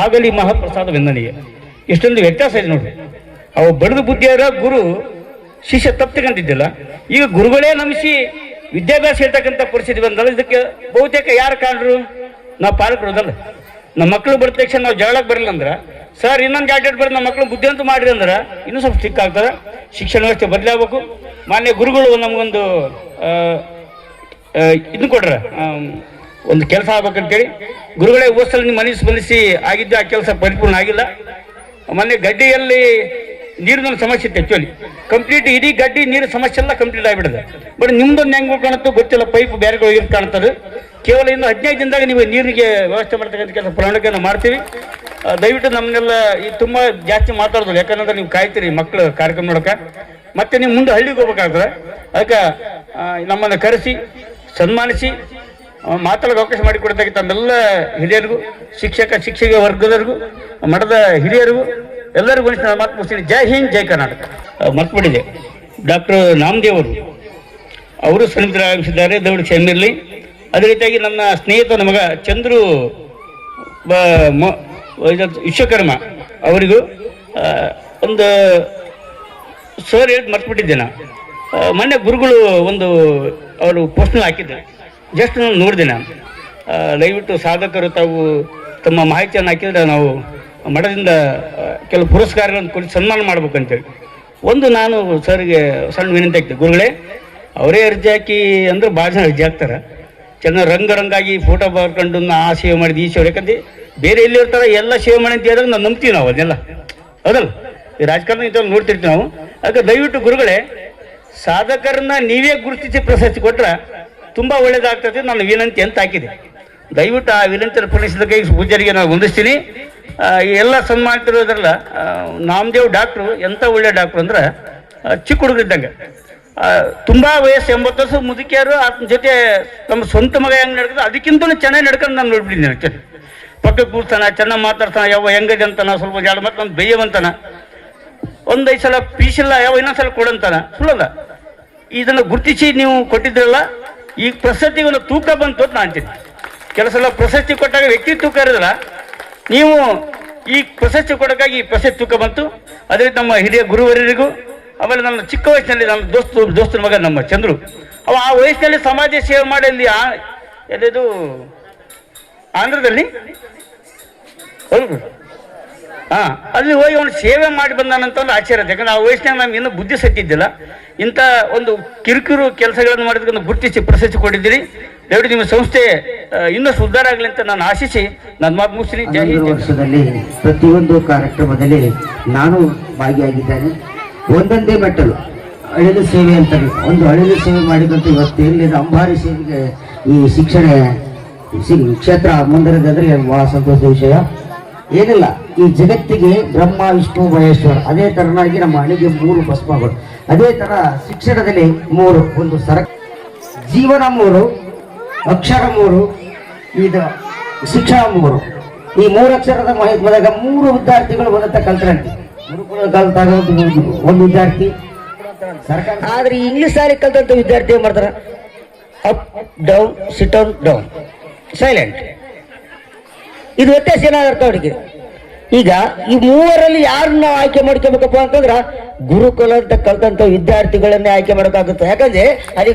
ಆಗಲಿ ಮಹಾಪ್ರಸಾದವೆಂದನಯ್ಯ. ಇಷ್ಟೊಂದು ವ್ಯತ್ಯಾಸ ಇದೆ ನೋಡ್ರಿ. ಅವು ಬಡಿದು ಬುದ್ಧಿ ಹೇಳಿದ್ರೆ ಗುರು, ಶಿಷ್ಯ ತಪ್ಪಿಕೊಂಡಿದ್ದಿಲ್ಲ. ಈಗ ಗುರುಗಳೇ ನಮಿಸಿ ವಿದ್ಯಾಭ್ಯಾಸ ಹೇಳ್ತಕ್ಕಂಥ ಪರಿಸ್ಥಿತಿ ಬಂದಲ್ಲ. ಇದಕ್ಕೆ ಬಹುತೇಕ ಯಾರು ಕಾರಣರು? ನಾವು ಪಾಲಕರೋದಲ್ಲ. ನಮ್ಮ ಮಕ್ಕಳು ಬರದ ತಕ್ಷಣ ನಾವು ಜಗಳಕ್ಕೆ ಬರಲಿಲ್ಲ ಅಂದ್ರೆ, ಸರ್ ಇನ್ನೊಂದು ಗ್ಯಾಟೆಟ್ ಬರೋದು ನಮ್ಮ ಮಕ್ಕಳು ಬುದ್ಧಿವಂತ ಮಾಡ್ರಿ ಅಂದ್ರೆ ಇನ್ನೂ ಸ್ವಲ್ಪ ಸ್ಟಿಕ್ ಆಗ್ತದೆ. ಶಿಕ್ಷಣ ವ್ಯವಸ್ಥೆ ಬದಲಾಗಬೇಕು. ಮಾನ್ಯ ಗುರುಗಳು ನಮಗೊಂದು ಇದನ್ನು ಕೊಡ್ರ, ಒಂದು ಕೆಲಸ ಆಗ್ಬೇಕಂತೇಳಿ ಗುರುಗಳೇ ಹೋದ್ಸಲ ನಿಮ್ಮ ಮನೆ ಸ್ಪಂದಿಸಿ ಆಗಿದ್ದು ಆ ಕೆಲಸ ಪರಿಪೂರ್ಣ ಆಗಿಲ್ಲ. ಮೊನ್ನೆ ಗಡ್ಡೆಯಲ್ಲಿ ನೀರಿನ ಸಮಸ್ಯೆ ಇತ್ತು. ಆ್ಯಕ್ಚುಲಿ ಕಂಪ್ಲೀಟ್ ಇಡೀ ಗಡ್ಡಿ ನೀರು ಸಮಸ್ಯೆ ಎಲ್ಲ ಕಂಪ್ಲೀಟ್ ಆಗಿಬಿಡದೆ. ಬಟ್ ನಿಮ್ದೊಂದು ಹೆಂಗೆ ಕಾಣುತ್ತೋ ಗೊತ್ತಿಲ್ಲ, ಪೈಪ್ ಬೇರೆಗಳು ಕಾಣ್ತದೆ. ಕೇವಲ ಇನ್ನು 15 ದಿನದಾಗ ನೀವು ನೀರಿಗೆ ವ್ಯವಸ್ಥೆ ಮಾಡ್ತಕ್ಕಂಥ ಕೆಲಸ ಪ್ರಣಾಳಿಕೆ ಮಾಡ್ತೀವಿ. ದಯವಿಟ್ಟು ನಮ್ಮನ್ನೆಲ್ಲ ಈ ತುಂಬ ಜಾಸ್ತಿ ಮಾತಾಡೋದು, ಯಾಕಂದ್ರೆ ನೀವು ಕಾಯ್ತೀರಿ ಮಕ್ಕಳು ಕಾರ್ಯಕ್ರಮ ನೋಡೋಕೆ, ಮತ್ತೆ ನೀವು ಮುಂದೆ ಹಳ್ಳಿಗೆ ಹೋಗ್ಬೇಕಾಗ್ತದೆ. ಅದಕ್ಕೆ ನಮ್ಮನ್ನು ಕರೆಸಿ ಸನ್ಮಾನಿಸಿ ಮಾತಾಡೋಕೆ ಅವಕಾಶ ಮಾಡಿಕೊಡ್ತಾಗಿ ತಮ್ಮೆಲ್ಲ ಹಿರಿಯರಿಗೂ, ಶಿಕ್ಷಕ ವರ್ಗದವರಿಗೂ, ಮಠದ ಹಿರಿಯರಿಗೂ ಎಲ್ಲರಿಗೂ ಮಾತು ಮುಗಿಸ್ತೀನಿ. ಜೈ ಹಿಂದ್, ಜೈ ಕರ್ನಾಟಕ. ಮರ್ತ್ಬಿಟ್ಟಿದೆ, ಡಾಕ್ಟರ್ ನಾಮದೇವ್ ಅವರು ಸನ್ನಿಹಿತರಾಗಿಸಿದ್ದಾರೆ. ದಯವಿಟ್ಟು ಕ್ಷಮೆ ಇರಲಿ. ಅದೇ ರೀತಿಯಾಗಿ ನನ್ನ ಸ್ನೇಹಿತ ಮಗ ಚಂದ್ರು ವಿಶ್ವಕರ್ಮ ಅವರಿಗೂ ಒಂದು ಸರ್ ಹೇಳಿ ಮರ್ತ್ಬಿಟ್ಟಿದ್ದೆ. ನಾನು ಮೊನ್ನೆ ಗುರುಗಳು ಒಂದು ಅವರು ಪೋಸ್ಟ್ನ ಹಾಕಿದ್ದೆ, ಜಸ್ಟ್ ನಾನು ನೋಡಿದೆ. ನಾನು ದಯವಿಟ್ಟು ಸಾಧಕರು ತಾವು ತಮ್ಮ ಮಾಹಿತಿಯನ್ನು ಹಾಕಿದರೆ ನಾವು ಮಠದಿಂದ ಕೆಲವು ಪುರಸ್ಕಾರಗಳನ್ನು ಕೊಟ್ಟು ಸನ್ಮಾನ ಮಾಡ್ಬೇಕಂತೇಳಿ ಒಂದು ನಾನು ಸರ್ಗೆ ಸಣ್ಣ ವಿನಂತಿ ಆಗ್ತದೆ. ಗುರುಗಳೇ, ಅವರೇ ಅರ್ಜಿ ಹಾಕಿ ಅಂದ್ರೆ ಭಾಳ ಜನ ಅರ್ಜಿ ಹಾಕ್ತಾರೆ. ಚೆನ್ನಾಗಿ ರಂಗಾಗಿ ಫೋಟೋ ಬರ್ಕೊಂಡು ಆ ಸೇವೆ ಮಾಡಿದ್ದು ಈ ಸೇವೆ, ಯಾಕಂದ್ರೆ ಬೇರೆ ಎಲ್ಲಿ ಇರ್ತಾರೆ ಎಲ್ಲ ಸೇವೆ ಮಾಡಿ ಅಂತ ಹೇಳಿದ್ರೆ ನಾವು ನಂಬ್ತೀವಿ. ನಾವು ಅದನ್ನೆಲ್ಲ ಹೌದಲ್ಲ, ಈ ರಾಜಕಾರಣ ಇಂಥವ್ರು ನೋಡ್ತಿರ್ತೀವಿ ನಾವು. ಅದಕ್ಕೆ ದಯವಿಟ್ಟು ಗುರುಗಳೇ, ಸಾಧಕರನ್ನ ನೀವೇ ಗುರುತಿಸಿ ಪ್ರಶಸ್ತಿ ಕೊಟ್ರೆ ತುಂಬ ಒಳ್ಳೇದಾಗ್ತದೆ ನನ್ನ ವಿನಂತಿ ಅಂತ ಹಾಕಿದೆ. ದಯವಿಟ್ಟು ಆ ವಿನಂತಿಯನ್ನು ಪೂರೈಸಿದ ಪೂಜಾರಿಗೆ ನಾವು ಹೊಂದಿಸ್ತೀನಿ. ಈ ಎಲ್ಲ ಸನ್ಮಾನಿತಿರೋದ್ರಲ್ಲ ನಾಮದೇವ್ ಡಾಕ್ಟ್ರು ಎಂಥ ಒಳ್ಳೆ ಡಾಕ್ಟ್ರು ಅಂದ್ರೆ ಚಿಕ್ಕ ಹುಡುಗರಿದ್ದಂಗೆ. ತುಂಬ ವಯಸ್ಸು 80 ವರ್ಷ ಮುದುಕಿಯರು ಆತನ ಜೊತೆ ನಮ್ಮ ಸ್ವಂತ ಮಗ ಹೆಂಗೆ ನಡ್ಕೊಂಡು ಅದಕ್ಕಿಂತಲೂ ಚೆನ್ನಾಗಿ ನಡ್ಕೊಂಡು ನಾನು ನೋಡ್ಬಿಟ್ಟಿದ್ದೀನಿ. ಆ್ಯಕ್ಚುಲಿ ಪಕ್ಕಕ್ಕೆ ಕೂರ್ತಾನೆ, ಚೆನ್ನಾಗಿ ಮಾತಾಡ್ತಾನೆ, ಯಾವ ಹೆಂಗದೆ ಅಂತಾನ, ಸ್ವಲ್ಪ ಎರಡು ಮಾತು ನಮ್ಮ ಬೇಯವಂತಾನ, ಒಂದು 5 ಸಲ ಪೀಸಿಲ್ಲ, ಯಾವ ಇನ್ನೊಂದ್ಸಲ ಕೊಡಂತಾನ. ಸುಳ್ಳಲ್ಲ, ಇದನ್ನು ಗುರುತಿಸಿ ನೀವು ಕೊಟ್ಟಿದ್ರಲ್ಲ, ಈ ಪ್ರಶಸ್ತಿಗೆ ಒಂದು ತೂಕ ಬಂತು ಅಂತ ನಾನು ಅಂತೀನಿ. ಕೆಲವು ಸಲ ಪ್ರಶಸ್ತಿ ಕೊಟ್ಟಾಗ ವ್ಯಕ್ತಿ ತೂಕ ಇರೋದಿಲ್ಲ, ನೀವು ಈ ಪ್ರಶಸ್ತಿ ಕೊಡೋಕ್ಕಾಗಿ ಈ ಪ್ರಶಸ್ತಿ ತೂಕ ಬಂತು. ಅದೇ ನಮ್ಮ ಹಿರಿಯ ಗುರುವರಿಗೂ, ಆಮೇಲೆ ನನ್ನ ಚಿಕ್ಕ ವಯಸ್ಸಿನಲ್ಲಿ ನಮ್ಮ ದೋಸ್ತರ ಮಗ ನಮ್ಮ ಚಂದ್ರು, ಅವ ಆ ವಯಸ್ಸಿನಲ್ಲಿ ಸಮಾಜ ಸೇವೆ ಮಾಡಿ ಅಲ್ಲಿ ಎಲ್ಲದು ಆಂಧ್ರದಲ್ಲಿ ಅಲ್ಲಿ ಹೋಗಿ ಅವನು ಸೇವೆ ಮಾಡಿ ಬಂದಾನಂತ ಒಂದು ಆಶ್ಚರ್ಯ. ಯಾಕಂದ್ರೆ ಆ ವಯಸ್ಸಿನಾಗ ನಮ್ಗೆ ಇನ್ನೂ ಬುದ್ಧಿ ಸತ್ತಿದ್ದಿಲ್ಲ. ಇಂಥ ಒಂದು ಕಿರುಕಿರು ಕೆಲಸಗಳನ್ನು ಮಾಡಿದ್ಕೊಂಡು ಗುರುತಿಸಿ ಪ್ರಶಸ್ತಿ ಕೊಟ್ಟಿದ್ದೀರಿ. ದಯವಿಟ್ಟು ನಿಮ್ಮ ಸಂಸ್ಥೆ ಇನ್ನಷ್ಟು ಉದ್ಧಾರ ಆಗಲಿ ಅಂತ ನಾನು ಆಶಿಸಿ ನನ್ನ ಮಾತು ಮುಗಿಸ್ತೀನಿ. ಜೈ ಹಿಂದ್. ವರ್ಷದಲ್ಲಿ ಪ್ರತಿಯೊಂದು ಕಾರ್ಯಕ್ರಮದಲ್ಲಿ ನಾನು ಭಾಗಿಯಾಗಿದ್ದೇನೆ. ಒಂದೊಂದೇ ಮೆಟ್ಟಲು ಅಳಿಲು ಸೇವೆ ಅಂತಾರೆ. ಒಂದು ಅಳಿಲು ಸೇವೆ ಮಾಡಿದಂತ ಇವತ್ತು ಎಲ್ಲಿದೆ ಅಂಬಾರಿ ಸೇವೆಗೆ ಈ ಶಿಕ್ಷಣ ಕ್ಷೇತ್ರ ಮುಂದುವರೆದಾದ್ರೆ ಬಹಳ ಸಂತೋಷದ ವಿಷಯ. ಏನಿಲ್ಲ, ಈ ಜಗತ್ತಿಗೆ ಬ್ರಹ್ಮ ವಿಷ್ಣು ಮಹೇಶ್ವರ, ಅದೇ ತರನಾಗಿ ನಮ್ಮ ಹಣಿಗೆ 3 ಭಸ್ಮಗಳು, ಅದೇ ತರ ಶಿಕ್ಷಣದಲ್ಲಿ 3, ಒಂದು ಜೀವನ 3, ಅಕ್ಷರ 3, ಇದು ಶಿಕ್ಷಣ 3. ಈ 3 ಅಕ್ಷರದ ಮಹತ್ವದಾಗ 3 ವಿದ್ಯಾರ್ಥಿಗಳು ಒಂದತ್ತ ಕಲ್ತರಂತೆ. ಗುರುಕುಲ ಕಲ್ತಾಗ ಒಂದು ವಿದ್ಯಾರ್ಥಿ ಸರ್ಕಾರ, ಆದ್ರೆ ಇಂಗ್ಲಿಷ್ ಶಾಲೆ ಕಲ್ತಂತ ವಿದ್ಯಾರ್ಥಿ ಏನ್ ಮಾಡ್ತಾರ? Up down, sit down, down, silent. ಇದು ವ್ಯತ್ಯಾಸ ಏನಾಗಿರ್ತಾವ ಅವ್ರಿಗೆ. ಈಗ ಈ 3ರಲ್ಲಿ ಯಾರನ್ನ ನಾವು ಆಯ್ಕೆ ಮಾಡ್ಕೋಬೇಕಪ್ಪ ಅಂತಂದ್ರ ಗುರುಕುಲ ಅಂತ ಕಲ್ತಂತ ವಿದ್ಯಾರ್ಥಿಗಳನ್ನೇ ಆಯ್ಕೆ ಮಾಡೋಕ್ಕಾಗುತ್ತೆ. ಯಾಕಂದ್ರೆ ಅಲ್ಲಿ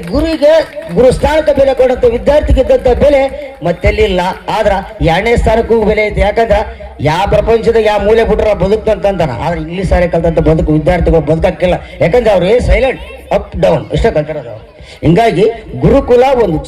ಗುರು ಸ್ಥಾನಕ್ಕೆ ಬೆಲೆ ಕೊಡಂತ ವಿದ್ಯಾರ್ಥಿಗೆ ಇದ್ದಂತ ಬೆಲೆ ಮತ್ತೆಲ್ಲಿಲ್ಲ. ಆದ್ರ 2ನೇ ಸ್ಥಾನಕ್ಕೂ ಬೆಲೆ ಐತೆ. ಯಾಕಂದ್ರ ಯಾವ ಪ್ರಪಂಚದ ಯಾವ ಮೂಲೆ ಬಿಟ್ರ ಬದುಕ್ತಂತಾರ. ಆದ್ರೆ ಇಂಗ್ಲಿಷ್ ಶಾಲೆ ಕಲ್ತಂತ ವಿದ್ಯಾರ್ಥಿಗಳು ಬದುಕಕ್ಕಿಲ್ಲ. ಯಾಕಂದ್ರೆ ಅವ್ರು ಸೈಲೆಂಟ್, ಅಪ್ ಡೌನ್ ಇಷ್ಟ ಕಲ್ತಿರೋದು. ಹಿಂಗಾಗಿ ಗುರುಕುಲ ಒಂದು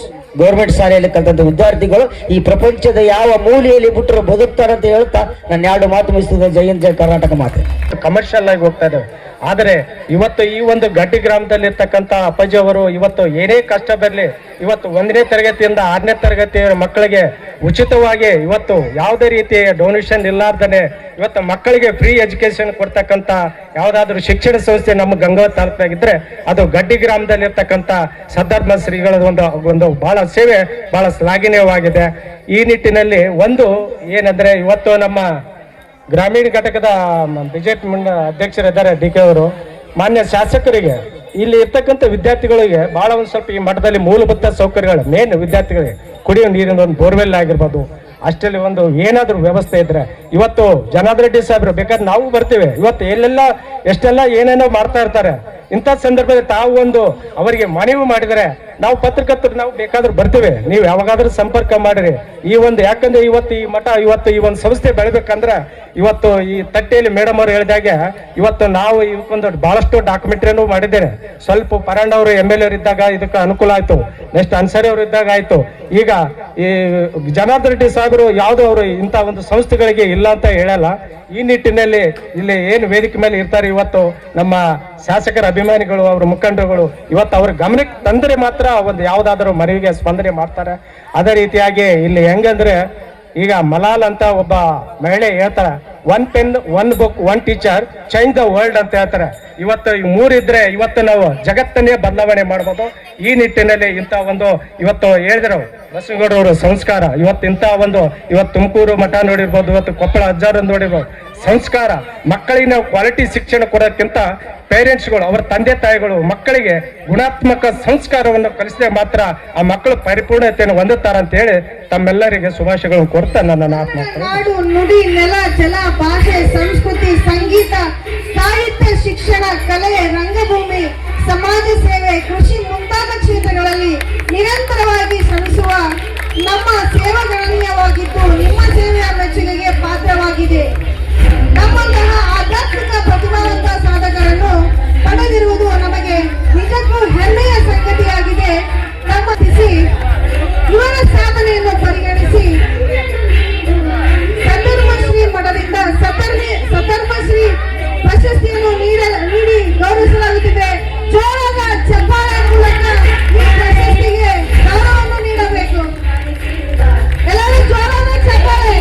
ಗೌರ್ಮೆಂಟ್ ಶಾಲೆಯಲ್ಲಿ ಕಲ್ತಂತ ವಿದ್ಯಾರ್ಥಿಗಳು ಈ ಪ್ರಪಂಚದ ಯಾವ ಮೂಲೆಯಲ್ಲಿ ಬಿಟ್ಟರು ಬದುಕ್ತಾರಂತ ಹೇಳ್ತಾ ನನ್ನ 2 ಮಾತು ಮುಗಿಸ್ತದೆ. ಜೈ ಹಿಂದ್, ಜೈ ಕರ್ನಾಟಕ ಮಾತು. ಕಮರ್ಷಿಯಲ್ ಆಗಿ ಹೋಗ್ತಾ ಇದ್ದೇವೆ. ಆದರೆ ಇವತ್ತು ಈ ಒಂದು ಗಡ್ಡಿ ಗ್ರಾಮದಲ್ಲಿ ಇರ್ತಕ್ಕಂಥ ಅಪ್ಪಾಜಿ ಅವರು ಇವತ್ತು ಏನೇ ಕಷ್ಟ ಬರಲಿ, ಇವತ್ತು 1ನೇ ತರಗತಿಯಿಂದ 6ನೇ ತರಗತಿ ಮಕ್ಕಳಿಗೆ ಉಚಿತವಾಗಿ ಇವತ್ತು ಯಾವುದೇ ರೀತಿಯ ಡೊನೇಷನ್ ಇಲ್ಲಾರ್ದೇ ಇವತ್ತು ಮಕ್ಕಳಿಗೆ ಫ್ರೀ ಎಜುಕೇಶನ್ ಕೊಡ್ತಕ್ಕಂಥ ಯಾವುದಾದ್ರೂ ಶಿಕ್ಷಣ ಸಂಸ್ಥೆ ನಮ್ಮ ಗಂಗಾವತಿ ತಾಲೂಕಾಗಿದ್ರೆ ಅದು ಗಡ್ಡಿ ಗ್ರಾಮದಲ್ಲಿ ಇರ್ತಕ್ಕಂಥ ಸದ್ಧರ್ಮ ಶ್ರೀಗಳ ಒಂದು ಬಹಳ ಸೇವೆ ಬಹಳ ಶ್ಲಾಘನೀಯವಾಗಿದೆ. ಈ ನಿಟ್ಟಿನಲ್ಲಿ ಒಂದು ಏನಂದ್ರೆ ಇವತ್ತು ನಮ್ಮ ಗ್ರಾಮೀಣ ಘಟಕದ ಬಿಜೆಪಿ ಅಧ್ಯಕ್ಷರಿದ್ದಾರೆ DK ಅವರು, ಮಾನ್ಯ ಶಾಸಕರಿಗೆ ಇಲ್ಲಿ ಇರ್ತಕ್ಕಂಥ ವಿದ್ಯಾರ್ಥಿಗಳಿಗೆ ಬಹಳ ಒಂದು ಸ್ವಲ್ಪ ಈ ಮಠದಲ್ಲಿ ಮೂಲಭೂತ ಸೌಕರ್ಯಗಳು, ಮೇನ್ ವಿದ್ಯಾರ್ಥಿಗಳಿಗೆ ಕುಡಿಯುವ ನೀರಿನ ಒಂದು ಬೋರ್ವೆಲ್ ಆಗಿರ್ಬೋದು, ಅಷ್ಟರಲ್ಲಿ ಒಂದು ಏನಾದ್ರೂ ವ್ಯವಸ್ಥೆ ಇದ್ರೆ ಇವತ್ತು ಜನಾರ್ದನ್ ರೆಡ್ಡಿ ಸಾಹೇಬ್ರು ಬೇಕಾದ್ರೆ ನಾವು ಬರ್ತೀವಿ. ಇವತ್ತು ಎಲ್ಲೆಲ್ಲ ಎಷ್ಟೆಲ್ಲ ಏನೇನೋ ಮಾಡ್ತಾ ಇರ್ತಾರೆ. ಇಂಥ ಸಂದರ್ಭದಲ್ಲಿ ತಾವು ಒಂದು ಅವರಿಗೆ ಮನವಿ ಮಾಡಿದರೆ ನಾವು ಪತ್ರಕರ್ತರು ನಾವು ಬೇಕಾದ್ರೂ ಬರ್ತೀವಿ, ನೀವು ಯಾವಾಗಾದ್ರೂ ಸಂಪರ್ಕ ಮಾಡಿರಿ. ಈ ಒಂದು ಯಾಕಂದ್ರೆ ಇವತ್ತು ಈ ಮಠ ಇವತ್ತು ಈ ಒಂದು ಸಂಸ್ಥೆ ಬೆಳಿಬೇಕಂದ್ರೆ ಇವತ್ತು ಈ ತಟ್ಟೆಯಲ್ಲಿ ಮೇಡಮ್ ಅವರು ಹೇಳಿದಾಗೆ ಇವತ್ತು ನಾವು ಇವಕ್ಕೊಂದು ಬಹಳಷ್ಟು ಡಾಕ್ಯುಮೆಂಟ್ರಿಯನ್ನು ಮಾಡಿದ್ದೇನೆ. ಸ್ವಲ್ಪ ಪರಾಂಡ್ ಅವರು MLA ಇದ್ದಾಗ ಇದಕ್ಕೆ ಅನುಕೂಲ ಆಯ್ತು, ನೆಕ್ಸ್ಟ್ ಅನ್ಸರಿ ಅವರು ಇದ್ದಾಗ ಆಯ್ತು. ಈಗ ಈ ಜನಾರ್ದನ್ ರೆಡ್ಡಿ ಸಾಹೇಬರು ಯಾವ್ದು ಅವರು ಇಂಥ ಒಂದು ಸಂಸ್ಥೆಗಳಿಗೆ ಇಲ್ಲ ಅಂತ ಹೇಳಲ್ಲ. ಈ ನಿಟ್ಟಿನಲ್ಲಿ ಇಲ್ಲಿ ಏನು ವೇದಿಕೆ ಮೇಲೆ ಇರ್ತಾರೆ ಇವತ್ತು ನಮ್ಮ ಶಾಸಕರ ಅಭಿಮಾನಿಗಳು, ಅವರ ಮುಖಂಡರುಗಳು ಇವತ್ತು ಅವ್ರ ಗಮನಕ್ಕೆ ತಂದರೆ ಮಾತ್ರ ಒಂದು ಯಾವುದಾದ್ರೂ ಮನವಿಗೆ ಸ್ಪಂದನೆ ಮಾಡ್ತಾರೆ. ಅದೇ ರೀತಿಯಾಗಿ ಇಲ್ಲಿ ಹೆಂಗಂದ್ರೆ ಈಗ ಮಲಾಲ್ ಅಂತ ಒಬ್ಬ ಮಹಿಳೆ ಹೇಳ್ತಾರೆ, 1 pen 1 book 1 teacher change the world ಅಂತ ಹೇಳ್ತಾರೆ. ಇವತ್ತು ಈ 3 ಇದ್ರೆ ಇವತ್ತು ನಾವು ಜಗತ್ತನ್ನೇ ಬದಲಾವಣೆ ಮಾಡ್ಬೋದು. ಈ ನಿಟ್ಟಿನಲ್ಲಿ ಇಂಥ ಒಂದು ಇವತ್ತು ಹೇಳಿದ್ರು ಬಸವಗೌಡರವರು ಸಂಸ್ಕಾರ, ಇವತ್ತು ಇಂಥ ಒಂದು ಇವತ್ತು ತುಮಕೂರು ಮಠ ನೋಡಿರ್ಬೋದು, ಇವತ್ತು ಕೊಪ್ಪಳ ಅಜ್ಜಾರ ನೋಡಿರ್ಬೋದು. ಸಂಸ್ಕಾರ ಮಕ್ಕಳಿಗೆ ನಾವು ಕ್ವಾಲಿಟಿ ಶಿಕ್ಷಣ ಕೊಡೋಕ್ಕಿಂತ ಪೇರೆಂಟ್ಸ್ಗಳು, ಅವರ ತಂದೆ ತಾಯಿಗಳು ಮಕ್ಕಳಿಗೆ ಗುಣಾತ್ಮಕ ಸಂಸ್ಕಾರವನ್ನು ಕಲಿಸಿದ್ರೆ ಮಾತ್ರ ಆ ಮಕ್ಕಳು ಪರಿಪೂರ್ಣತೆಯನ್ನು ಹೊಂದುತ್ತಾರೆ ಅಂತ ಹೇಳಿ ತಮ್ಮೆಲ್ಲರಿಗೆ ಶುಭಾಶಯಗಳನ್ನು ಕೊಡ್ತಾ ನನ್ನ ನಾಡು, ನುಡಿ, ನೆಲ, ಜಲ, ಭಾಷೆ, ಸಂಸ್ಕೃತಿ, ಸಂಗೀತ, ಸಾಹಿತ್ಯ, ಶಿಕ್ಷಣ, ಕಲೆ, ರಂಗಭೂಮಿ, ಸಮಾಜ ಸೇವೆ, ಕೃಷಿ ಮುಂತಾದ ಕ್ಷೇತ್ರಗಳಲ್ಲಿ ನಿರಂತರವಾಗಿ ಶ್ರಮಿಸುವ ನಮ್ಮ ಸೇವಾ ಗಣನೀಯವಾಗಿದ್ದು ನಿಮ್ಮ ಸೇವೆಯ ಮೆಚ್ಚುಗೆಗೆ ಪಾತ್ರವಾಗಿದೆ. ನಮ್ಮಂತಹ ಆಧ್ಯಾತ್ಮಿಕ ಪ್ರತಿಭಾವಂತ ಸಾಧಕರನ್ನು ಪಡೆದಿರುವುದು ನಮಗೆ ನಿಜಕ್ಕೂ ಹೆಮ್ಮೆಯ ಸಂಗತಿಯಾಗಿದೆ. ಇವರ ಸಾಧನೆಯನ್ನು ಪರಿಗಣಿಸಿ ಸದ್ಧರ್ಮಶ್ರೀ ಮಠದಿಂದ ಸದ್ಧರ್ಮಶ್ರೀ ಪ್ರಶಸ್ತಿಯನ್ನು ನೀಡಿ ಗೌರವಿಸಲಾಗುತ್ತಿದೆ. ಜೋರಾದ ಚಪ್ಪಾಳೆ ಮೂಲಕ ಈ ಪ್ರಶಸ್ತಿಗೆ ಗೌರವವನ್ನು ನೀಡಬೇಕು. ಎಲ್ಲರೂ ಜೋರಾದ ಚಪ್ಪಾಳೆ.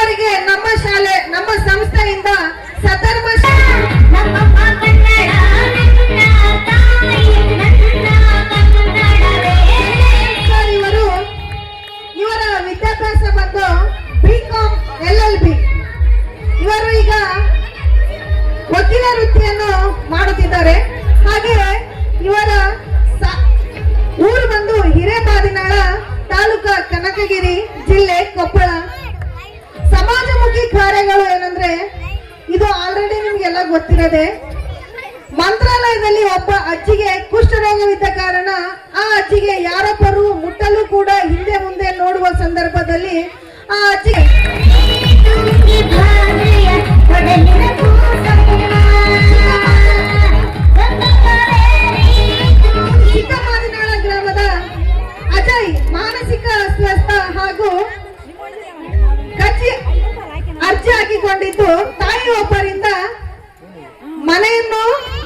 ಇವರಿಗೆ ನಮ್ಮ ಶಾಲೆ, ನಮ್ಮ ಸಂಸ್ಥೆಯಿಂದ ಸಧರ್ಮ ಇವರ ವಿದ್ಯಾಭ್ಯಾಸ ಬಂದು BCom LLB. ಇವರು ಈಗ ವಕೀಲ ವೃತ್ತಿಯನ್ನು ಮಾಡುತ್ತಿದ್ದಾರೆ. ಹಾಗೆ ಇವರ ಊರು ಬಂದು ಹಿರೇಬಾದಿನಾಳ, ತಾಲೂಕ ಕನಕಗಿರಿ, ಜಿಲ್ಲೆ ಕೊಪ್ಪಳ. ಸಮಾಜಮುಖಿ ಕಾರ್ಯಗಳು ಏನಂದ್ರೆ ಇದು ಆಲ್ರೆಡಿ ನಿಮ್ಗೆಲ್ಲ ಗೊತ್ತಿರದೆ. ಮಂತ್ರಾಲಯದಲ್ಲಿ ಒಬ್ಬ ಅಜ್ಜಿಗೆ ಕುಷ್ಠರೋಗವಿದ್ದ ಕಾರಣ ಆ ಅಜ್ಜಿಗೆ ಯಾರೊಬ್ಬರು ಮುಟ್ಟಲು ಕೂಡ ಹಿಂದೆ ಮುಂದೆ ನೋಡುವ ಸಂದರ್ಭದಲ್ಲಿ ಆ ಅಜ್ಜಿಗೆ ಚಿಕ್ಕಮಾದಿನಾಳ ಗ್ರಾಮದ ಅಜಯ್ ಮಾನಸಿಕ ಅಸ್ವಸ್ಥ ಹಾಗೂ ಅರ್ಜಿ ಹಾಕಿಕೊಂಡಿದ್ದು ತಾಯಿಯೊಬ್ಬರಿಂದ ಮನೆಯನ್ನು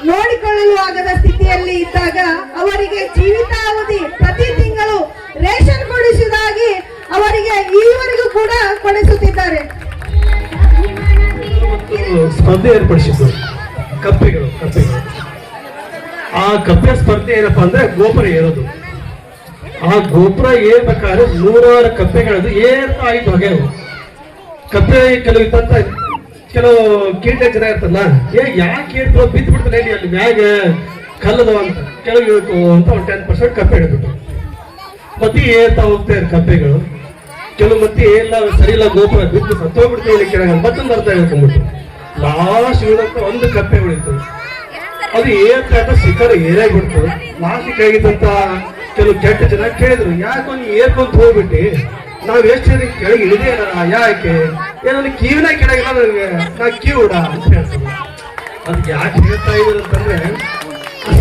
ನೋಡಿಕೊಳ್ಳಲು ಆಗದ ಸ್ಥಿತಿಯಲ್ಲಿ ಇದ್ದಾಗ ಅವರಿಗೆ ಜೀವಿತಾವಧಿ ಪ್ರತಿ ತಿಂಗಳು ರೇಷನ್ ಕೊಡಿಸುವುದಾಗಿ ಅವರಿಗೆ ಈವರೆಗೂ ಕೂಡ ಕೊಡಿಸುತ್ತಿದ್ದಾರೆ. ಸ್ಪರ್ಧೆ ಏರ್ಪಡಿಸಿದ್ದು ಕಪ್ಪೆಗಳು. ಆ ಕಪ್ಪೆ ಸ್ಪರ್ಧೆ ಏನಪ್ಪಾ ಅಂದ್ರೆ ಗೋಪುರ ಏರೋದು. ಆ ಗೋಪುರ ಏರ್ಬೇಕಾದ್ರೆ 100 ಕಪ್ಪೆಗಳದ್ದು ಏರ್ತಾ ಇದ್ದು ಹಾಗೆ ಕಪ್ಪೆ ಕೆಲವು ಇದ್ದಂತ ಕೆಲವು ಕೀಟ ಜನ ಇರ್ತಲ್ಲ, ಯಾಕೆ ಏರ್ತೋ ಬಿದ್ದು ಬಿಡ್ತಾನೆ ಅಲ್ಲಿ ಮ್ಯಾಗ ಕಲ್ಲದವ ಅಂತ ಕೆಳಗೆ ಇಳ್ಕೋ ಅಂತ ಒಂದು 10% ಕಪ್ಪೆ ಹಿಡಿದ್ಬಿಟ್ಟು ಮತ್ತೆ ಏರ್ತಾ ಹೋಗ್ತಾರೆ ಕಪ್ಪೆಗಳು. ಕೆಲವು ಮತ್ತೆ ಎಲ್ಲ ಸರಿ ಇಲ್ಲ, ಗೋಪುರ ಬಿದ್ದು ಸತ್ತೋಗ್ಬಿಡ್ತೀವಿ ಕೆಳಗೆ ಮತ್ತೊಂದು ಅರ್ಥ ಹೇಳ್ಕೊಂಡ್ಬಿಟ್ಟು ಲಾಸ್ಟ್ ಇಳಿದಂತ ಒಂದು ಕಪ್ಪೆ ಉಳಿತು. ಅದು ಏರ್ತಾ ಶಿಖರ ಏರಾಗ್ಬಿಡ್ತು. ಲಾಸ್ಟ್ ಕೆಳಗಿದ್ದಂತ ಕೆಲವು ಕೆಟ್ಟ ಜನ ಕೇಳಿದ್ರು, ಯಾಕೆ ನೀ ಏರ್ಕೊಂತ ಹೋಗ್ಬಿಟ್ಟಿ, ನಾವ್ ಎಷ್ಟು ಕೆಳಗೆ ಇಳಿದೇ ಯಾಕೆ, ಏನಾದ್ರು ಕಿವಿನ ಕೆಳಗಿಲ್ಲ ನನಗೆ, ನಾ ಕಿವುಡ ಅಂತ ಹೇಳ್ತಾರೆ. ಅದಕ್ಕೆ ಯಾಕೆ ಹೇಳ್ತಾ ಇದ್ರು ಅಂತಂದ್ರೆ,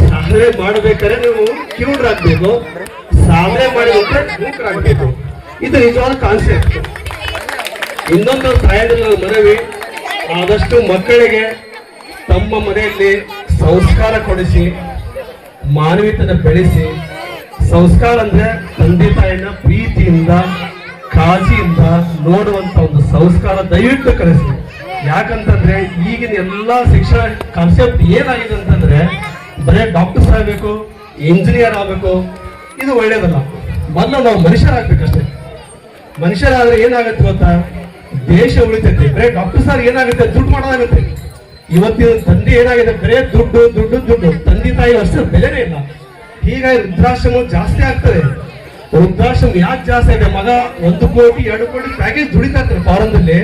ಸಾಧನೆ ಮಾಡ್ಬೇಕಾದ್ರೆ ನೀವು ಕಿವುಡ್ರಾಗ್ಬೇಕು, ಸಾಧನೆ ಮಾಡಿದ್ರೆ ಮೂಕರಾಗ್ಬೇಕು. ಇದು ನಿಜವಾದ ಕಾನ್ಸೆಪ್ಟ್. ಇನ್ನೊಂದು ತಾಯಂದಿರ ಮನವಿ, ಆದಷ್ಟು ಮಕ್ಕಳಿಗೆ ತಮ್ಮ ಮನೆಯಲ್ಲಿ ಸಂಸ್ಕಾರ ಕೊಡಿಸಿ, ಮಾನವೀಯತನ ಬೆಳೆಸಿ. ಸಂಸ್ಕಾರ ಅಂದ್ರೆ ತಂದೆ ತಾಯಿನ ಪ್ರೀತಿಯಿಂದ ಕಾಳಜಿಯಿಂದ ನೋಡುವಂತ ಒಂದು ಸಂಸ್ಕಾರ ದಯವಿಟ್ಟು ಕಲಿಸಿ. ಯಾಕಂತಂದ್ರೆ ಈಗಿನ ಎಲ್ಲಾ ಶಿಕ್ಷಣ ಕಾನ್ಸೆಪ್ಟ್ ಏನಾಗಿದೆ ಅಂತಂದ್ರೆ ಬರೇ ಡಾಕ್ಟರ್ಸ್ ಆಗ್ಬೇಕು, ಇಂಜಿನಿಯರ್ ಆಗ್ಬೇಕು, ಇದು ಒಳ್ಳೇದಲ್ಲ. ಮೊದಲು ನಾವು ಮನುಷ್ಯರಾಗ್ಬೇಕಷ್ಟೇ. ಮನುಷ್ಯರಾದ್ರೆ ಏನಾಗುತ್ತೆ ಗೊತ್ತಾ, ದೇಶ ಉಳಿತೈತಿ. ಬರೇ ಡಾಕ್ಟರ್ ಸಾರ್ ಏನಾಗುತ್ತೆ, ದುಡ್ಡು ಮಾಡೋದಾಗುತ್ತೆ. ಇವತ್ತಿನ ತಂದೆ ಏನಾಗಿದೆ, ಬರೇ ದುಡ್ಡು ದುಡ್ಡು ದುಡ್ಡು, ತಂದೆ ತಾಯಿ ಅಷ್ಟೇ ಬೆಲೆನೇ ಇಲ್ಲ. ಹೀಗಾಗಿ ವೃದ್ಧಾಶ್ರಮ ಜಾಸ್ತಿ ಆಗ್ತದೆ. ವೃದ್ಧಾಶ್ರಮ ಯಾಕೆ ಜಾಸ್ತಿ ಇದೆ, ಮಗ 1 ಕೋಟಿ 2 ಕೋಟಿ ಪ್ಯಾಕೇಜ್ ದುಡಿತಾ ಇರ್ತಾರೆ ಫಾರನ್ದಲ್ಲಿ.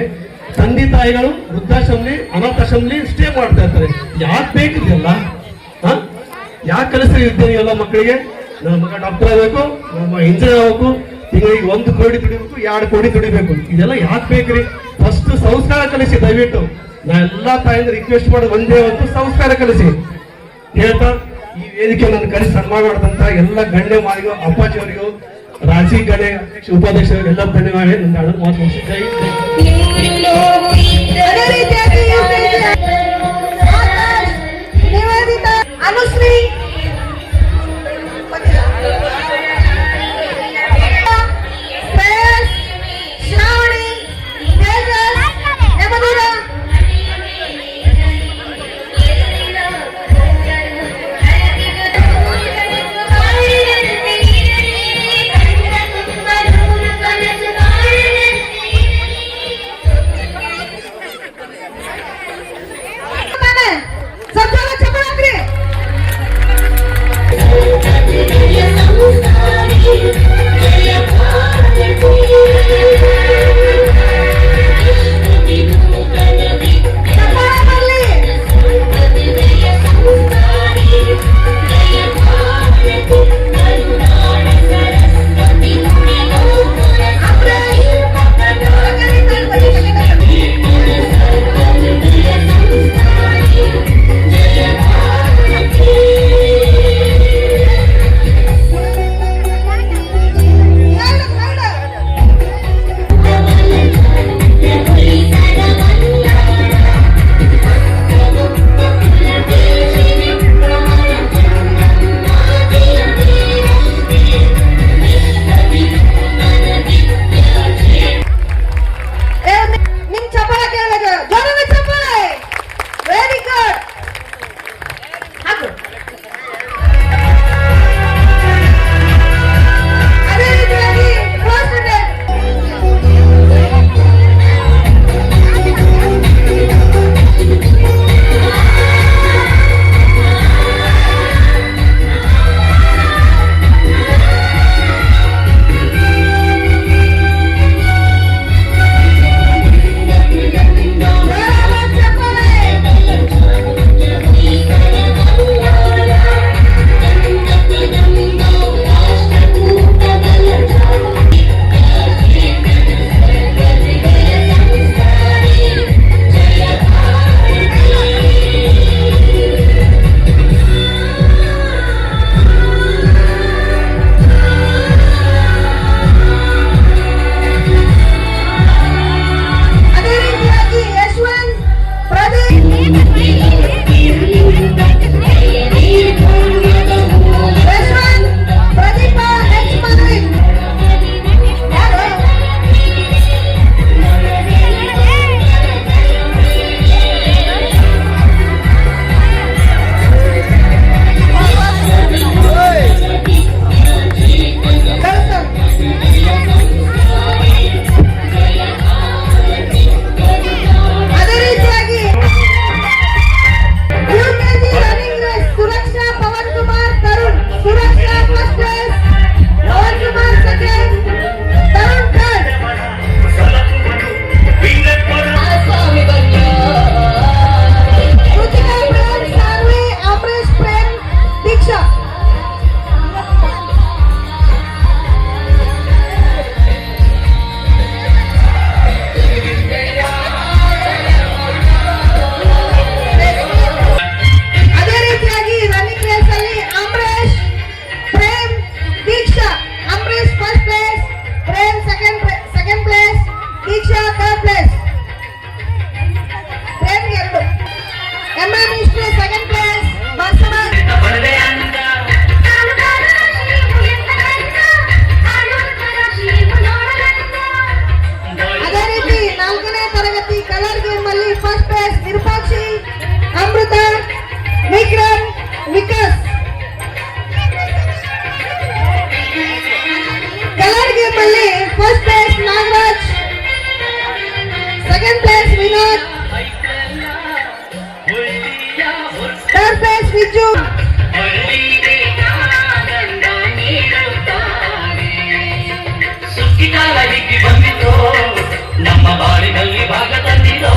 ತಂದೆ ತಾಯಿಗಳು ವೃದ್ಧಾಶ್ರಮಲಿ ಅನಾಥಾಶ್ರಮಲಿ ಸ್ಟೇ ಮಾಡ್ತಾ ಇರ್ತಾರೆ. ಯಾಕೆ ಬೇಕಿದೆಯಲ್ಲ, ಯಾಕೆ ಕಲಿಸ್ತೀವಿ ಇದ್ದೇನೆ ಎಲ್ಲ ಮಕ್ಕಳಿಗೆ, ನನ್ನ ಮಗ ಡಾಕ್ಟರ್ ಆಗಬೇಕು, ನಮ್ಮ ಇಂಜಿನಿಯರ್ ಆಗಬೇಕು, ತಿಂಗಳಿಗೆ 1 ಕೋಟಿ ದುಡಿಬೇಕು, 2 ಕೋಟಿ ದುಡಿಬೇಕು, ಇದೆಲ್ಲ ಯಾಕೆ ಬೇಕ್ರಿ? ಫಸ್ಟ್ ಸಂಸ್ಕಾರ ಕಲಿಸಿ ದಯವಿಟ್ಟು. ನಾ ಎಲ್ಲಾ ತಾಯಿಂದ ರಿಕ್ವೆಸ್ಟ್ ಮಾಡೋದು ಒಂದೇ ಒಂದು, ಸಂಸ್ಕಾರ ಕಲಿಸಿ ಹೇಳ್ತಾ ಈ ವೇದಿಕೆ ನನ್ನ ಕಲಿಸಿ ಸನ್ಮಾನ ಮಾಡಿದಂತ ಎಲ್ಲ ಗಣ್ಯ ಮಾರಿಗೂ, ಅಪ್ಪಾಜಿಯವರಿಗೂ, ರಾಜಿ ಗಣೆ ಉಪಾಧ್ಯಕ್ಷರಿಗೆ ಎಲ್ಲ ಧನ್ಯವಾದ. ನನ್ನ ಮಾತು ಮುಗಿಸಿದ್ದೆ. ಅನುಶ್ರೀ, ಶ್ರಾವಣಿ, ಯಮದೂರ, ಸಜ್ಜನ ಚಪ್ಪಳಾಗ್ರಿ. ವಿನೋದ್, ಥರ್ಡ್ ಪ್ಲೇಸ್ ವಿಜ್ಜು, ನಮ್ಮ ಬಾಳಿನಲ್ಲಿ ಭಾಗ ತಂದಿರೋ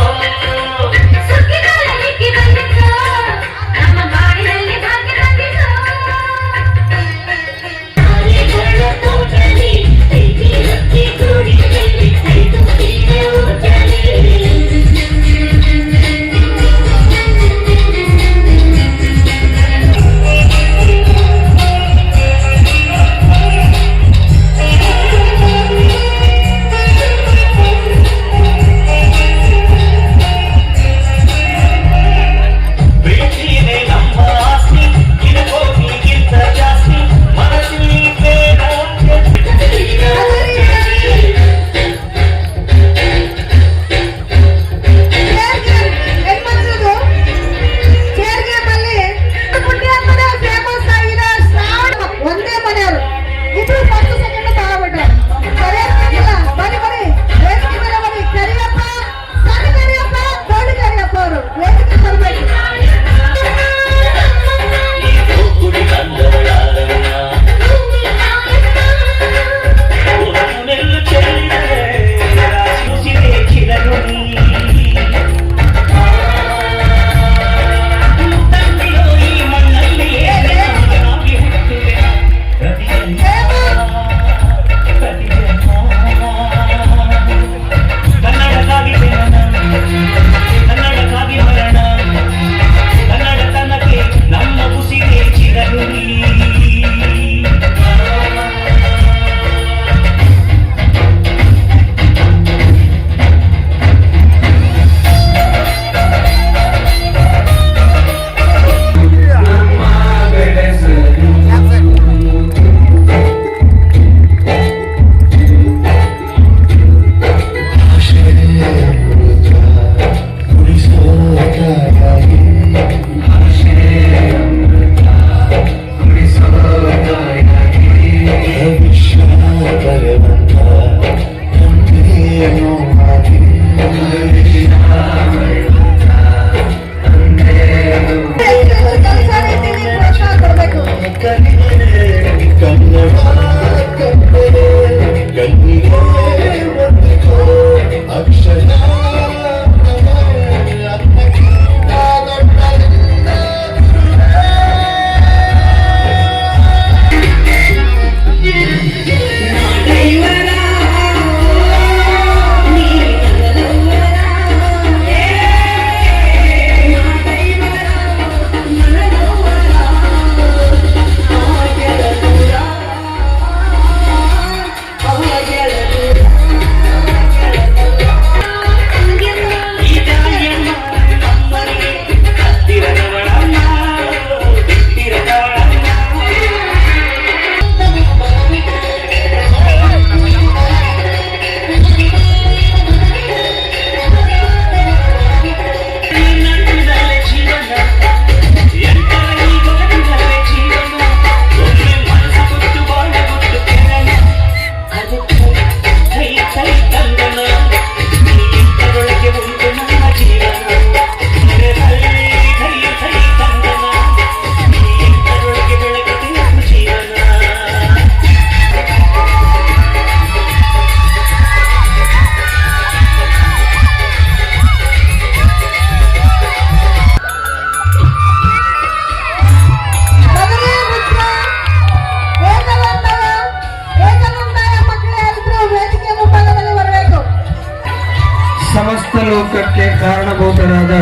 ಲೋಕಕ್ಕೆ ಕಾರಣಭೂತರಾದ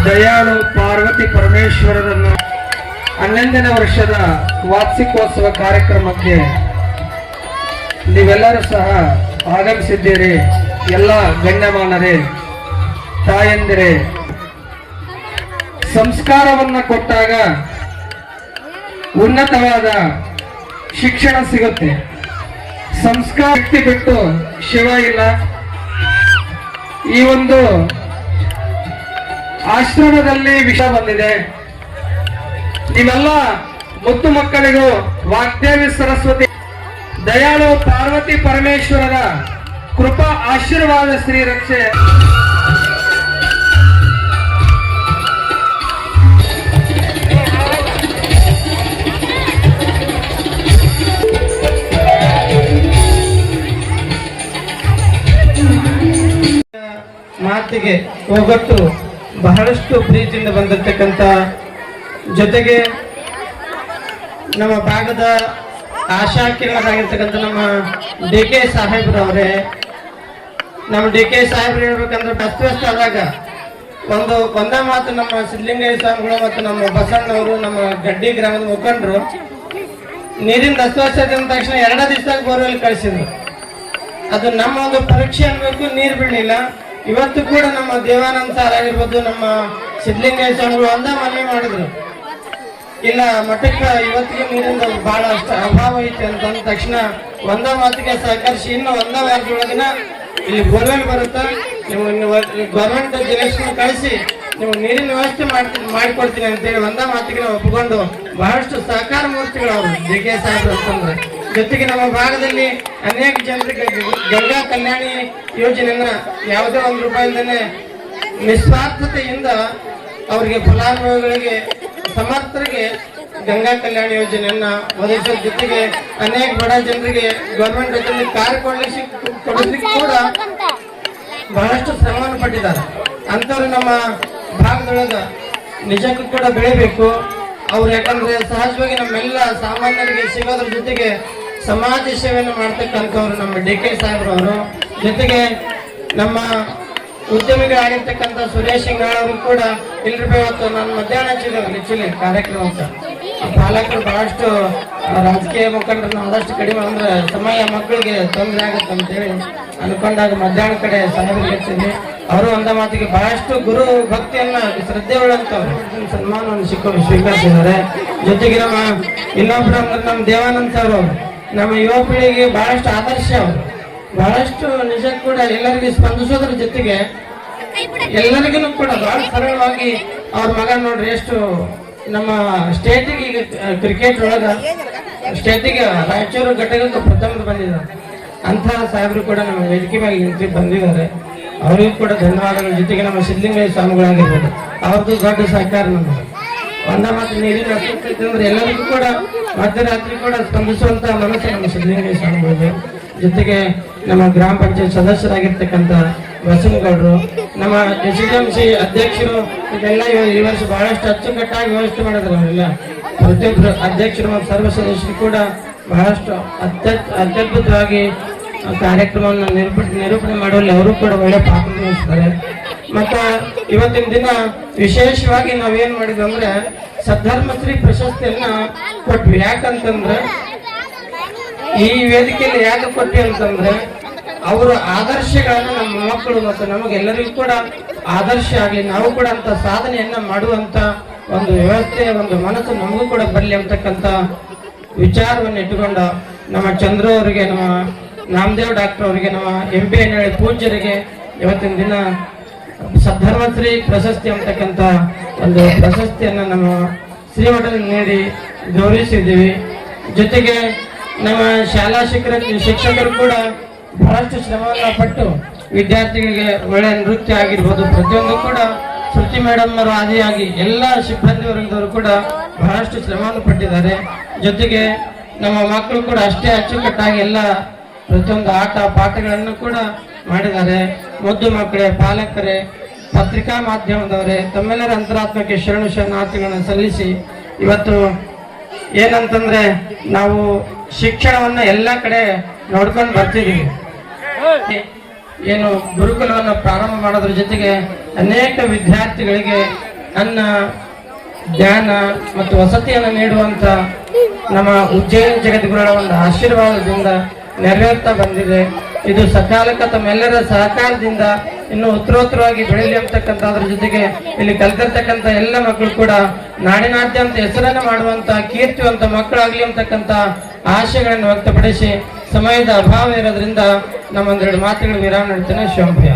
ದಯಾಳು ಪಾರ್ವತಿ ಪರಮೇಶ್ವರರನ್ನು 11ನೇ ವರ್ಷದ ವಾರ್ಷಿಕೋತ್ಸವ ಕಾರ್ಯಕ್ರಮಕ್ಕೆ ನೀವೆಲ್ಲರೂ ಸಹ ಆಗಮಿಸಿದ್ದೀರಿ. ಎಲ್ಲ ಗಣ್ಯಮಾನರೇ, ತಾಯಂದಿರೇ, ಸಂಸ್ಕಾರವನ್ನು ಕೊಟ್ಟಾಗ ಉನ್ನತವಾದ ಶಿಕ್ಷಣ ಸಿಗುತ್ತೆ. ಸಂಸ್ಕಾರ ವ್ಯಕ್ತಿ ಬಿಟ್ಟು ಶಿವ ಇಲ್ಲ. ಈ ಒಂದು ಆಶ್ರಮದಲ್ಲಿ ವಿಷ ಬಂದಿದೆ. ನೀವೆಲ್ಲ ಮುದ್ದು ಮಕ್ಕಳಿಗೂ ವಾಗ್ದೇವಿ ಸರಸ್ವತಿ ದಯಾಳು ಪಾರ್ವತಿ ಪರಮೇಶ್ವರರ ಕೃಪಾ ಆಶೀರ್ವಾದ ಶ್ರೀರಕ್ಷೆ ಮಾತಿಗೆ ಹೋಗೊಟ್ಟು ಬಹಳಷ್ಟು ಪ್ರೀತಿಯಿಂದ ಬಂದಿರತಕ್ಕಂಥ ಜೊತೆಗೆ ನಮ್ಮ ಭಾಗದ ಆಶಾ ಕಿರಣರಾಗಿರ್ತಕ್ಕಂಥ ನಮ್ಮ ಡಿ ಕೆ ಸಾಹೇಬ್ರವರೇ, ನಮ್ಮ ಡಿ ಕೆ ಸಾಹೇಬ್ರು ಹೇಳ್ಬೇಕಂದ್ರೆ ಅಸ್ತವ್ಯಸ್ತ ಆದಾಗ ಒಂದೇ ಮಾತು ನಮ್ಮ ಸಿದ್ಧಲಿಂಗಯ್ಯ ಸ್ವಾಮಿಗಳು ಮತ್ತು ನಮ್ಮ ಬಸಣ್ಣವರು ನಮ್ಮ ಗಡ್ಡಿ ಗ್ರಾಮದ ಮುಖಂಡರು ನೀರಿನ ಅಸ್ತವ್ಯಸ್ತ ಅಂದ ತಕ್ಷಣ 2 ದಿವಸದಾಗ ಬೋರ್ವೆಲ್ ಕಳಿಸಿದ್ರು. ಅದು ನಮ್ಮ ಒಂದು ಪರೀಕ್ಷೆ ಅನ್ಬೇಕು, ನೀರು ಬೀಳಲಿಲ್ಲ. ಇವತ್ತು ಕೂಡ ನಮ್ಮ ದೇವಾನಂದ ಸರ್ ಆಗಿರ್ಬೋದು, ನಮ್ಮ ಸಿದ್ಧಲಿಂಗಯ್ಯ ಸ್ವಾಮಿಗಳು ಒಂದೇ ಮನವಿ ಮಾಡಿದ್ರು, ಇಲ್ಲ ಮಠಕ್ಕೆ ಇವತ್ತಿಗೆ ನೀರಿಂದ ಬಹಳ ಅಷ್ಟು ಅಭಾವ ಐತೆ ಅಂತಂದ ತಕ್ಷಣ ಒಂದೇ ಮಾತಿಗೆ ಸಹಕರಿಸಿ ಇನ್ನು ಒಂದೇ ವಾರದೊಳಗಿನ ಇಲ್ಲಿ ಬೋರ್ವೆಲ್ ಬರುತ್ತಾ, ನೀವು ಗೌರ್ಮೆಂಟ್ ಜಿಲ್ಲೆಗೆ ಕಳಿಸಿ ನೀವು ನೀರಿನ ವ್ಯವಸ್ಥೆ ಮಾಡಿಕೊಡ್ತೀನಿ ಅಂತೇಳಿ ಒಂದೇ ಮಾತಿಗೆ ನಾವು ಒಪ್ಪಿಕೊಂಡು ಬಹಳಷ್ಟು ಸಹಕಾರ ಮೂರ್ತಿಗಳು ಅವರು ಡಿ ಕೆ ಸಾಹೇಬ್ರು ಅಂತಂದ್ರೆ. ಜೊತೆಗೆ ನಮ್ಮ ಭಾಗದಲ್ಲಿ ಅನೇಕ ಜನರಿಗೆ ಗಂಗಾ ಕಲ್ಯಾಣಿ ಯೋಜನೆಯನ್ನ ಯಾವುದೇ ₹1 ನಿಸ್ವಾರ್ಥತೆಯಿಂದ ಅವರಿಗೆ ಫಲಾನುಭವಿಗಳಿಗೆ ಸಮರ್ಥರಿಗೆ ಗಂಗಾ ಕಲ್ಯಾಣ ಯೋಜನೆಯನ್ನ ಒದಗಿಸೋ ಜೊತೆಗೆ ಅನೇಕ ಬಡ ಜನರಿಗೆ ಗೌರ್ಮೆಂಟ್ ಜೊತೆ ಕಾರ್ಯ ಕೊಡಿಸ್ಲಿಕ್ಕೆ ಕೂಡ ಬಹಳಷ್ಟು ಶ್ರಮವನ್ನು ಪಟ್ಟಿದ್ದಾರೆ. ಅಂಥವ್ರು ನಮ್ಮ ಭಾಗದೊಳಗ ನಿಜಕ್ಕೂ ಕೂಡ ಬೆಳಿಬೇಕು ಅವ್ರು. ಯಾಕಂದ್ರೆ ಸಹಜವಾಗಿ ನಮ್ಮೆಲ್ಲ ಸಾಮಾನ್ಯರಿಗೆ ಸಿಗೋದ್ರ ಜೊತೆಗೆ ಸಮಾಜ ಸೇವೆಯನ್ನು ಮಾಡ್ತಕ್ಕಂಥವ್ರು ನಮ್ಮ ಡಿ ಕೆ ಸಾಹೇಬ್ರವರು. ಜೊತೆಗೆ ನಮ್ಮ ಉದ್ಯಮಿಗಳಾಗಿರ್ತಕ್ಕಂಥ ಸುರೇಶ್ ಇಂಗಾಳ್ ಅವರು ಕೂಡ ಇವತ್ತು ನಾನು ಮಧ್ಯಾಹ್ನ ಹಚ್ಚಿದ್ದೇವೆ ಕಾರ್ಯಕ್ರಮ ಅಂತ. ಪಾಲಕರು ಬಹಳಷ್ಟು ರಾಜಕೀಯ ಮುಖಂಡರನ್ನು ಆದಷ್ಟು ಕಡಿಮೆ ಅಂದ್ರೆ ಸಮಯ ಮಕ್ಕಳಿಗೆ ತೊಂದರೆ ಆಗುತ್ತೆ ಅಂತೇಳಿ ಅನ್ಕೊಂಡಾಗ ಮಧ್ಯಾಹ್ನ ಕಡೆ ಸಾಹೇಬರಿಗೆ ಹಚ್ಚಿದ್ವಿ. ಅವರು ಒಂದ ಮಾತಿಗೆ ಬಹಳಷ್ಟು ಗುರು ಭಕ್ತಿಯನ್ನ ಶ್ರದ್ಧೆ ಉಳ್ಳಂತವ್ರು ಸನ್ಮಾನವನ್ನು ಸ್ವೀಕರಿಸಿದ್ದಾರೆ. ಜೊತೆಗೆ ನಮ್ಮ ಇನ್ನೊಬ್ರು ಅಂದ್ರೆ ನಮ್ಮ ದೇವಾನಂದ ಸರ್ ಅವರು ನಮ್ಮ ಯುವ ಪೀಳಿಗೆಗೆ ಬಹಳಷ್ಟು ಆದರ್ಶ. ಅವರು ಬಹಳಷ್ಟು ನಿಜ ಕೂಡ ಎಲ್ಲರಿಗೂ ಸ್ಪಂದಿಸೋದ್ರ ಜೊತೆಗೆ ಎಲ್ಲರಿಗೂ ಕೂಡ ಬಹಳ ಸರಳವಾಗಿ ಅವ್ರ ಮಗ ನೋಡ್ರಿ ಎಷ್ಟು ನಮ್ಮ ಸ್ಟೇಟಿಗೆ ಈಗ ಕ್ರಿಕೆಟ್ ಒಳಗ ಸ್ಟೇಟಿಗೆ ರಾಯಚೂರು ಘಟಕಕ್ಕೆ ಪ್ರಥಮ ಬಂದಿದ್ದಾರೆ. ಅಂತಹ ಸಾಹೇಬರು ಕೂಡ ನಮ್ಮ ವೇದಿಕೆ ಮೇಲೆ ನಿಂತು ಬಂದಿದ್ದಾರೆ. ಅವರಿಗೂ ಕೂಡ ಧನ್ಯವಾದಗಳ ಜೊತೆಗೆ ನಮ್ಮ ಸಿದ್ಧಲಿಂಗಯ್ಯ ಸ್ವಾಮಿಗಳಾಗಿರ್ಬೋದು ಅವ್ರದ್ದು ದೊಡ್ಡ ಸಹಕಾರ ನಮಗೆ. ಒಂದೇ ಮಾತು ನೀರಿನ ಅಸ್ತಿತ್ವ ಅಂದ್ರೆ ಎಲ್ಲರಿಗೂ ಕೂಡ ಮಧ್ಯರಾತ್ರಿ ಕೂಡ ಸ್ಪಂದಿಸುವಂತ ಮನಸ್ಸು ನಮ್ಮ ಸಿದ್ಧಲಿಂಗಯ್ಯ ಸ್ವಾಮಿಗಳು. ಜೊತೆಗೆ ನಮ್ಮ ಗ್ರಾಮ ಪಂಚಾಯತ್ ಸದಸ್ಯರಾಗಿರ್ತಕ್ಕಂಥ ಬಸನಗೌಡರು, ನಮ್ಮ SDMC ಅಧ್ಯಕ್ಷರು ಇದೆಲ್ಲ ಈ ವರ್ಷ ಬಹಳಷ್ಟು ಅಚ್ಚುಕಟ್ಟಾಗಿ ವ್ಯವಸ್ಥೆ ಮಾಡಿದ್ರು. ಅವರೆಲ್ಲ ಪ್ರತಿಯೊಬ್ಬರು ಅಧ್ಯಕ್ಷರು ಮತ್ತು ಸರ್ವ ಸದಸ್ಯರು ಕೂಡ ಬಹಳಷ್ಟು ಅತ್ಯದ್ಭುತವಾಗಿ ಕಾರ್ಯಕ್ರಮವನ್ನು ನಿರೂಪಣೆ ಮಾಡುವಲ್ಲಿ ಅವರು ಕೂಡ ಒಳ್ಳೆ ಪಾತ್ರ ವಹಿಸ್ತಾರೆ. ಮತ್ತು ಇವತ್ತಿನ ದಿನ ವಿಶೇಷವಾಗಿ ನಾವೇನ್ ಮಾಡಿದ್ವಿ ಅಂದ್ರೆ ಸದ್ಧರ್ಮಶ್ರೀ ಪ್ರಶಸ್ತಿಯನ್ನ ಕೊಟ್ವಿ. ಯಾಕಂತಂದ್ರೆ ಈ ವೇದಿಕೆಯಲ್ಲಿ ಯಾಕೆ ಕೊಟ್ವಿ ಅಂತಂದ್ರೆ ಅವರ ಆದರ್ಶಗಳನ್ನ ನಮ್ಮ ಮಕ್ಕಳು ಮತ್ತು ನಮಗೆಲ್ಲರಿಗೂ ಕೂಡ ಆದರ್ಶ ಆಗಲಿ, ನಾವು ಕೂಡ ಅಂತ ಸಾಧನೆಯನ್ನ ಮಾಡುವಂತ ಒಂದು ವ್ಯವಸ್ಥೆ, ಒಂದು ಮನಸ್ಸು ನಮಗೂ ಕೂಡ ಬರಲಿ ಅಂತಕ್ಕಂಥ ವಿಚಾರವನ್ನು ಇಟ್ಟುಕೊಂಡು ನಮ್ಮ ಚಂದ್ರು ಅವರಿಗೆ, ನಮ್ಮ ನಾಮದೇವ್ ಡಾಕ್ಟರ್ ಅವರಿಗೆ, ನಮ್ಮ MP ಪೂಜ್ಯರಿಗೆ ಇವತ್ತಿನ ದಿನ ಸದ್ಧರ್ಮಶ್ರೀ ಪ್ರಶಸ್ತಿ ಅಂತಕ್ಕಂಥ ಒಂದು ಪ್ರಶಸ್ತಿಯನ್ನ ನಮ್ಮ ಶ್ರೀಮಠದಲ್ಲಿ ನೀಡಿ ಗೌರವಿಸಿದ್ದೀವಿ. ಜೊತೆಗೆ ನಮ್ಮ ಶಾಲಾ ಶಿಕ್ಷಕರು ಕೂಡ ಬಹಳಷ್ಟು ಶ್ರಮವನ್ನ ಪಟ್ಟು ವಿದ್ಯಾರ್ಥಿಗಳಿಗೆ ಒಳ್ಳೆಯ ನೃತ್ಯ ಆಗಿರ್ಬೋದು ಪ್ರತಿಯೊಂದು ಕೂಡ ಶ್ರುತಿ ಮೇಡಮ್ ಅವರು ಆದಿಯಾಗಿ ಎಲ್ಲ ಸಿಬ್ಬಂದಿ ವರ್ಗದವರು ಕೂಡ ಬಹಳಷ್ಟು ಶ್ರಮವನ್ನು ಪಟ್ಟಿದ್ದಾರೆ. ಜೊತೆಗೆ ನಮ್ಮ ಮಕ್ಕಳು ಕೂಡ ಅಷ್ಟೇ ಅಚ್ಚುಕಟ್ಟಾಗಿ ಎಲ್ಲ ಪ್ರತಿಯೊಂದು ಆಟ ಪಾಠಗಳನ್ನು ಕೂಡ ಮಾಡಿದ್ದಾರೆ. ಮುದ್ದು ಮಕ್ಕಳೇ, ಪಾಲಕರೇ, ಪತ್ರಿಕಾ ಮಾಧ್ಯಮದವರೇ, ತಮ್ಮೆಲ್ಲರ ಅಂತರಾತ್ಮಕ್ಕೆ ಶರಣು ಶರಣಾರ್ಥಿಗಳನ್ನು ಸಲ್ಲಿಸಿ ಇವತ್ತು ಏನಂತಂದ್ರೆ ನಾವು ಶಿಕ್ಷಣವನ್ನ ಎಲ್ಲ ಕಡೆ ನೋಡ್ಕೊಂಡು ಬರ್ತಿದ್ದೀವಿ. ಏನು ಗುರುಕುಲವನ್ನು ಪ್ರಾರಂಭ ಮಾಡೋದ್ರ ಜೊತೆಗೆ ಅನೇಕ ವಿದ್ಯಾರ್ಥಿಗಳಿಗೆ ಅನ್ನ, ಜ್ಞಾನ ಮತ್ತು ವಸತಿಯನ್ನು ನೀಡುವಂತ ನಮ್ಮ ಉಜ್ಜಯಿನಿ ಜಗದ್ಗುರುಗಳ ಒಂದು ಆಶೀರ್ವಾದದಿಂದ ನೆರವೇರ್ತಾ ಬಂದಿದೆ. ಇದು ಸಕಾಲಕ್ಕೆ ತಮ್ಮೆಲ್ಲರ ಸಹಕಾರದಿಂದ ಇನ್ನು ಉತ್ತರೋತ್ತರವಾಗಿ ಬೆಳೀಲಿ ಅಂತಕ್ಕಂಥದ್ರ ಜೊತೆಗೆ ಇಲ್ಲಿ ಕಲ್ತಿರ್ತಕ್ಕಂಥ ಎಲ್ಲ ಮಕ್ಕಳು ಕೂಡ ನಾಡಿನಾದ್ಯಂತ ಹೆಸರನ್ನು ಮಾಡುವಂತ ಕೀರ್ತಿವಂತ ಮಕ್ಕಳಾಗ್ಲಿ ಅಂತಕ್ಕಂಥ ಆಶಯಗಳನ್ನು ವ್ಯಕ್ತಪಡಿಸಿ ಸಮಯದ ಅಭಾವ ಇರೋದ್ರಿಂದ ನಮ್ಮೊಂದೆರಡು ಮಾತುಗಳು ವಿರಾಮ ನೀಡ್ತೇನೆ. ಶಿವಂಪ್ರಿಯ.